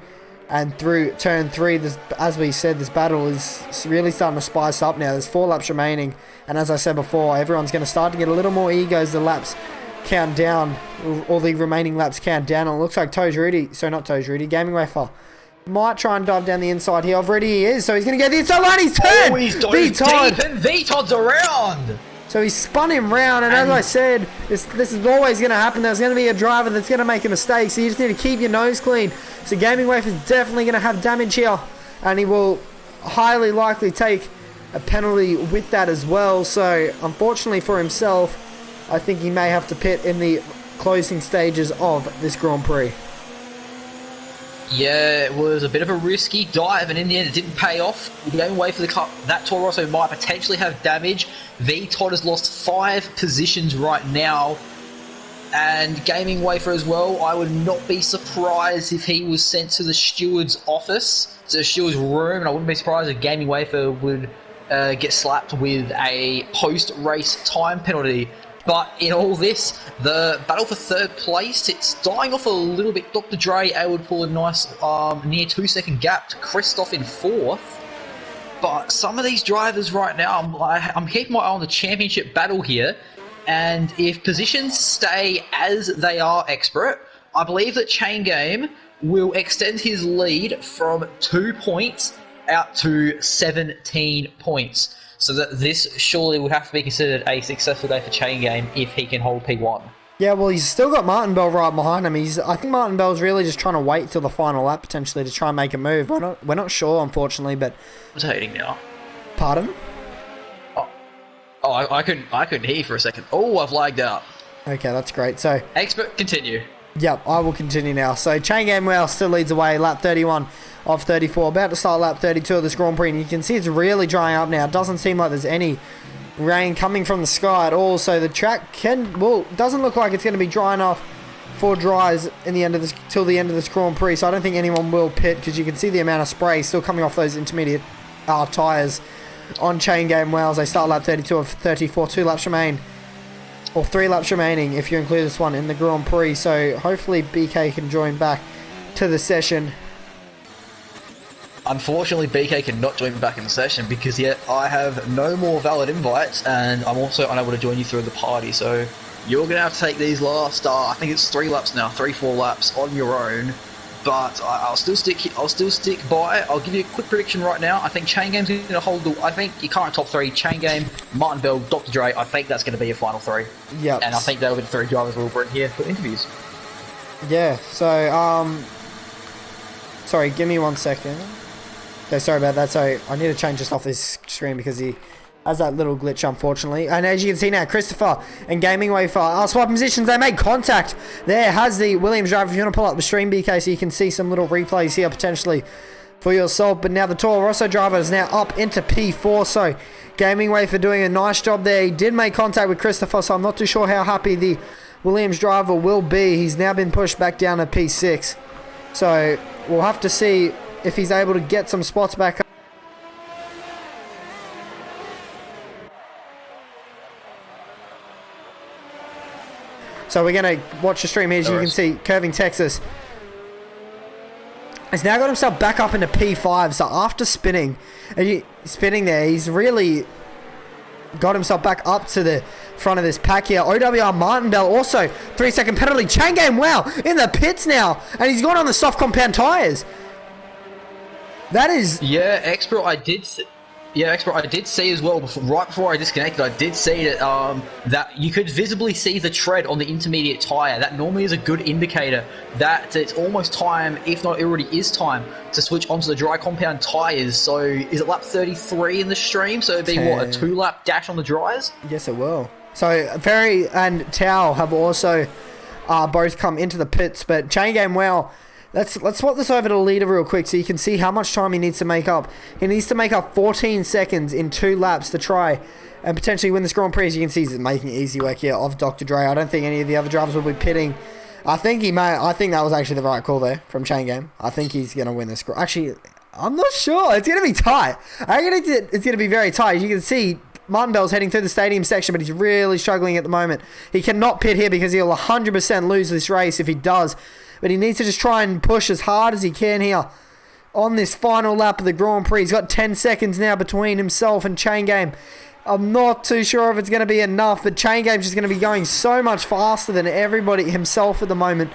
And through turn 3, as we said, this battle is really starting to spice up now. There's 4 laps remaining. And as I said before, everyone's going to start to get a little more eager as the laps count down. All the remaining laps count down. And it looks like Gaming Wafer might try and dive down the inside here. Already he is. So he's going to get the inside line. He's turned! Oh, he's diving deep and VTOD's around! So he spun him round, and as I said, this is always going to happen. There's going to be a driver that's going to make a mistake, so you just need to keep your nose clean. So Gaming Wafer is definitely going to have damage here, and he will highly likely take a penalty with that as well. So unfortunately for himself, I think he may have to pit in the closing stages of this Grand Prix. Yeah, it was a bit of a risky dive, and in the end it didn't pay off. The Gaming Wafer for the cup, that Toro Rosso might potentially have damage. VTOD has lost 5 positions right now, and Gaming Wafer as well. I would not be surprised if he was sent to the steward's office, to the steward's room, and I wouldn't be surprised if Gaming Wafer would get slapped with a post-race time penalty. But in all this, the battle for third place, it's dying off a little bit. Dr. Dre able to pull a nice near 2-second gap to Christoph in 4th. But some of these drivers right now, I'm keeping my eye on the championship battle here. And if positions stay as they are, Expert, I believe that Chain Game will extend his lead from 2 points out to 17 points. So that this surely would have to be considered a successful day for Chain Game if he can hold P1. Yeah, well, he's still got Martin Bell right behind him. I think Martin Bell's really just trying to wait till the final lap potentially to try and make a move. We're not sure, unfortunately, but What's hating now? Pardon? Oh, I couldn't hear you for a second. Oh, I've lagged out. Okay, that's great. So Expert, continue. Yep, I will continue now. So Chain Gamewell still leads away, lap 31 of 34. About to start lap 32 of this Grand Prix, and you can see it's really drying up now. It doesn't seem like there's any rain coming from the sky at all. So the track doesn't look like it's going to be dry enough for dries in the end of this till the end of this Grand Prix. So I don't think anyone will pit, because you can see the amount of spray still coming off those intermediate tyres on Chain Gamewell as they start lap 32 of 34. 2 laps remain. Or 3 laps remaining if you include this one in the Grand Prix. So hopefully BK can join back to the session. Unfortunately, BK cannot join me back in the session because yet I have no more valid invites, and I'm also unable to join you through the party. So you're going to have to take these last, I think it's 3 laps now, 3-4 laps on your own. But I'll still stick by. I'll give you a quick prediction right now. I think Chain Game's going to hold I think your current top 3, Chain Game, Martin Bell, Dr. Dre. I think that's going to be your final 3. Yep. And I think they'll be the 3 drivers we'll bring here for interviews. Yeah. So sorry, give me 1 second. Okay, sorry about that. So I need to change this off this screen because he has that little glitch, unfortunately. And as you can see now, Christopher and Gaming Wafer are swapping positions. They make contact. There has the Williams driver. If you want to pull up the stream, BK, so you can see some little replays here potentially for yourself. But now the Toro Rosso driver is now up into P4. So Gaming Wafer doing a nice job there. He did make contact with Christopher, so I'm not too sure how happy the Williams driver will be. He's now been pushed back down to P6. So we'll have to see if he's able to get some spots back up. So we're going to watch the stream here. As you can see, Curving Texas has now got himself back up into P5. So after spinning there, he's really got himself back up to the front of this pack here. OWR Martindale also 3-second penalty. Chain Game Wow in the pits now, and he's gone on the soft compound tyres. That is... Yeah, Expert, I did see as well, right before I disconnected, I did see that that you could visibly see the tread on the intermediate tyre. That normally is a good indicator that it's almost time, if not it already is time, to switch onto the dry compound tyres. So is it lap 33 in the stream? So it'd be, what, a 2-lap dash on the dries? Yes, it will. So Ferry and Tao have also both come into the pits, but Chain Game Wow... Let's swap this over to the leader real quick so you can see how much time he needs to make up. He needs to make up 14 seconds in 2 laps to try and potentially win this Grand Prix. As you can see, he's making easy work here of Dr. Dre. I don't think any of the other drivers will be pitting. I think that was actually the right call there from Chain Game. I think he's going to win this. Actually, I'm not sure. It's going to be tight. I think it's going to be very tight. As you can see, Martindale's heading through the stadium section, but he's really struggling at the moment. He cannot pit here because he'll 100% lose this race if he does. But he needs to just try and push as hard as he can here on this final lap of the Grand Prix. He's got 10 seconds now between himself and Chain Game. I'm not too sure if it's going to be enough, but Chain Game's just going to be going so much faster than everybody himself at the moment.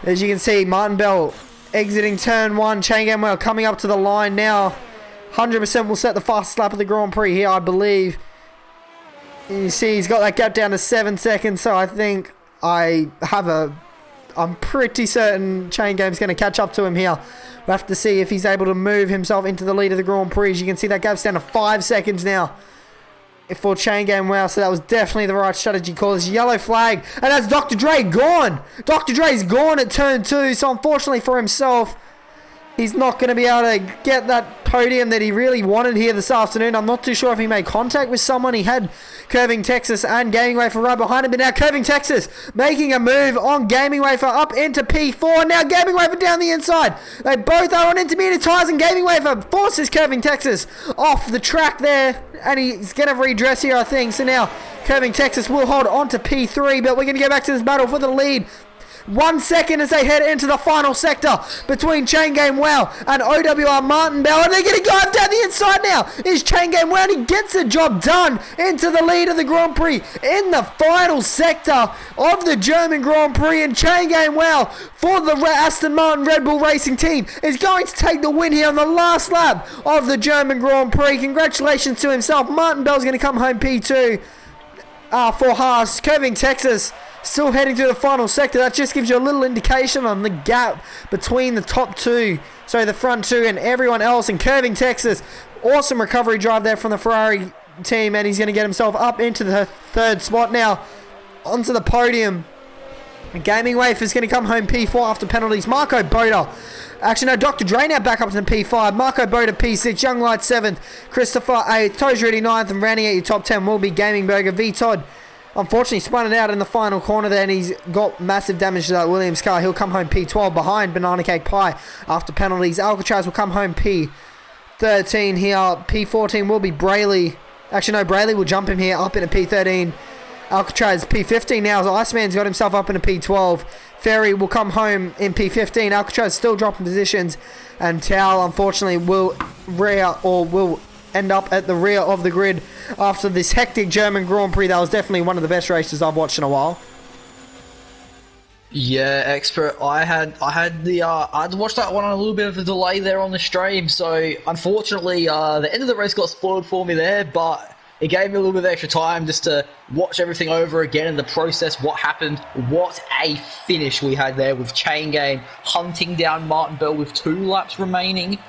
As you can see, Martindale exiting turn 1. Chain Game well coming up to the line now. 100% will set the fastest lap of the Grand Prix here, I believe. And you see he's got that gap down to 7 seconds, so I think I'm pretty certain Chain Game's going to catch up to him here. We'll have to see if he's able to move himself into the lead of the Grand Prix. As you can see, that gap's down to 5 seconds now for Chain Game Wow. So that was definitely the right strategy call. This yellow flag, and that's Dr. Dre gone. Dr. Dre's gone at turn 2. So unfortunately for himself, he's not going to be able to get that podium that he really wanted here this afternoon. I'm not too sure if he made contact with someone. He had Curving Texas and Gaming Wafer right behind him. But now Curving Texas making a move on Gaming Wafer up into P4. Now Gaming Wafer down the inside. They both are on intermediate tyres, and Gaming Wafer forces Curving Texas off the track there. And he's going to redress here, I think. So now Curving Texas will hold on to P3. But we're going to go back to this battle for the lead. 1 second as they head into the final sector between Chain Game Wow and OWR Martindale. And they're going to dive down the inside now. Is Chain Game Wow, and he gets the job done into the lead of the Grand Prix in the final sector of the German Grand Prix. And Chain Game Wow for the Aston Martin Red Bull Racing Team is going to take the win here on the last lap of the German Grand Prix. Congratulations to himself. Martindale's going to come home P2 for Haas. Curving Texas still heading to the final sector. That just gives you a little indication on the gap between the top 2, so the front 2 and everyone else. And Curving Texas, awesome recovery drive there from the Ferrari team, and he's going to get himself up into the 3rd spot now onto the podium. Gaming Wafer is going to come home P4 after penalties. Marco Boda, actually no, Dr. Dre now back up to the P5. Marco Boda P6, Young Light 7th, Christopher 8th, Toes 9th, and rounding out your top 10 will be Gaming Burger. V Todd unfortunately spun it out in the final corner there, and he's got massive damage to that Williams car. He'll come home P12 behind Banana Cake Pie after penalties. Alcatraz will come home P13 here. P14 will be Brayley. Actually, no, Brayley will jump him here up into P13. Alcatraz P15 now as Iceman's got himself up into P12. Ferry will come home in P15. Alcatraz still dropping positions. And Tao, unfortunately, will end up at the rear of the grid after this hectic German Grand Prix. That was definitely one of the best races I've watched in a while. Yeah, Expert. I had to watch that one on a little bit of a delay there on the stream. So unfortunately, the end of the race got spoiled for me there, but it gave me a little bit of extra time just to watch everything over again and the process, what happened. What a finish we had there with Chain Game hunting down Martindale with 2 laps remaining.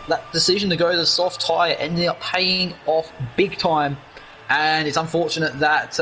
That decision to go to the soft tyre ended up paying off big time, and it's unfortunate that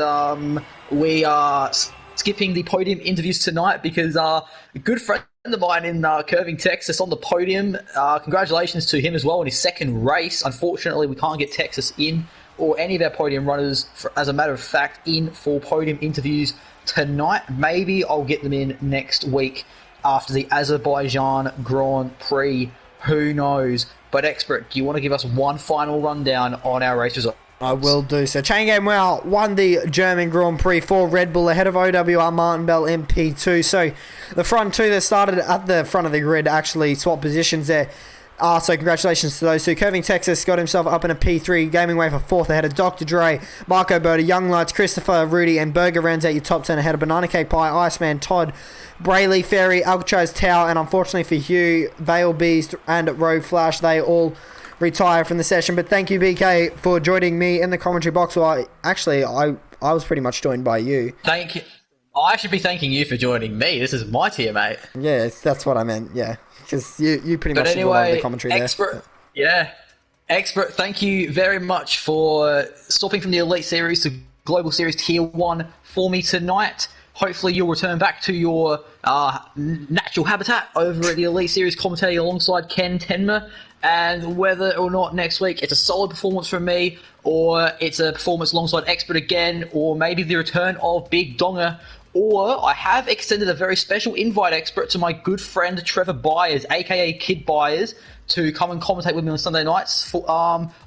we are skipping the podium interviews tonight because a good friend of mine in Curving Texas on the podium. Congratulations to him as well in his 2nd race. Unfortunately, we can't get Texas in, or any of our podium runners, as a matter of fact, in for podium interviews tonight. Maybe I'll get them in next week after the Azerbaijan Grand Prix. Who knows? But Expert, do you want to give us one final rundown on our race results? I will do so. Chain Game Wow won the German Grand Prix for Red Bull ahead of OWR Martin Bell in P2. So the front two that started at the front of the grid actually swapped positions there. So congratulations to those two. Curving Texas got himself up in a P3, Gaming Way for 4th ahead of Dr. Dre, Marco Berta, Young Lights, Christopher, Rudy, and Burger rounds out your top 10 ahead of Banana Cake Pie, Iceman, Todd, Brayley, Ferry, Alcatraz, Tau, and unfortunately for Hugh, Vale Beast, and Rogue Flash, they all retire from the session. But thank you, BK, for joining me in the commentary box. Well, I was pretty much joined by you. Thank you. I should be thanking you for joining me. This is my tier, mate. Yeah, that's what I meant, yeah. Because you pretty much did a lot of the commentary Expert, there. Yeah. Expert, thank you very much for stopping from the Elite Series to Global Series Tier 1 for me tonight. Hopefully you'll return back to your natural habitat over at the Elite Series commentating alongside Ken Tenma. And whether or not next week it's a solid performance from me, or it's a performance alongside Expert again, or maybe the return of Big Donga, or I have extended a very special invite, Expert, to my good friend Trevor Byers, aka Kid Byers, to come and commentate with me on Sunday nights. For,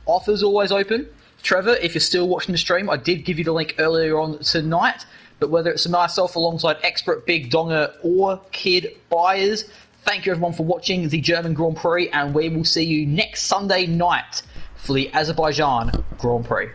offers always open. Trevor, if you're still watching the stream, I did give you the link earlier on tonight. But whether it's myself alongside Expert, Big Donga, or Kid Byers, thank you everyone for watching the German Grand Prix, and we will see you next Sunday night for the Azerbaijan Grand Prix.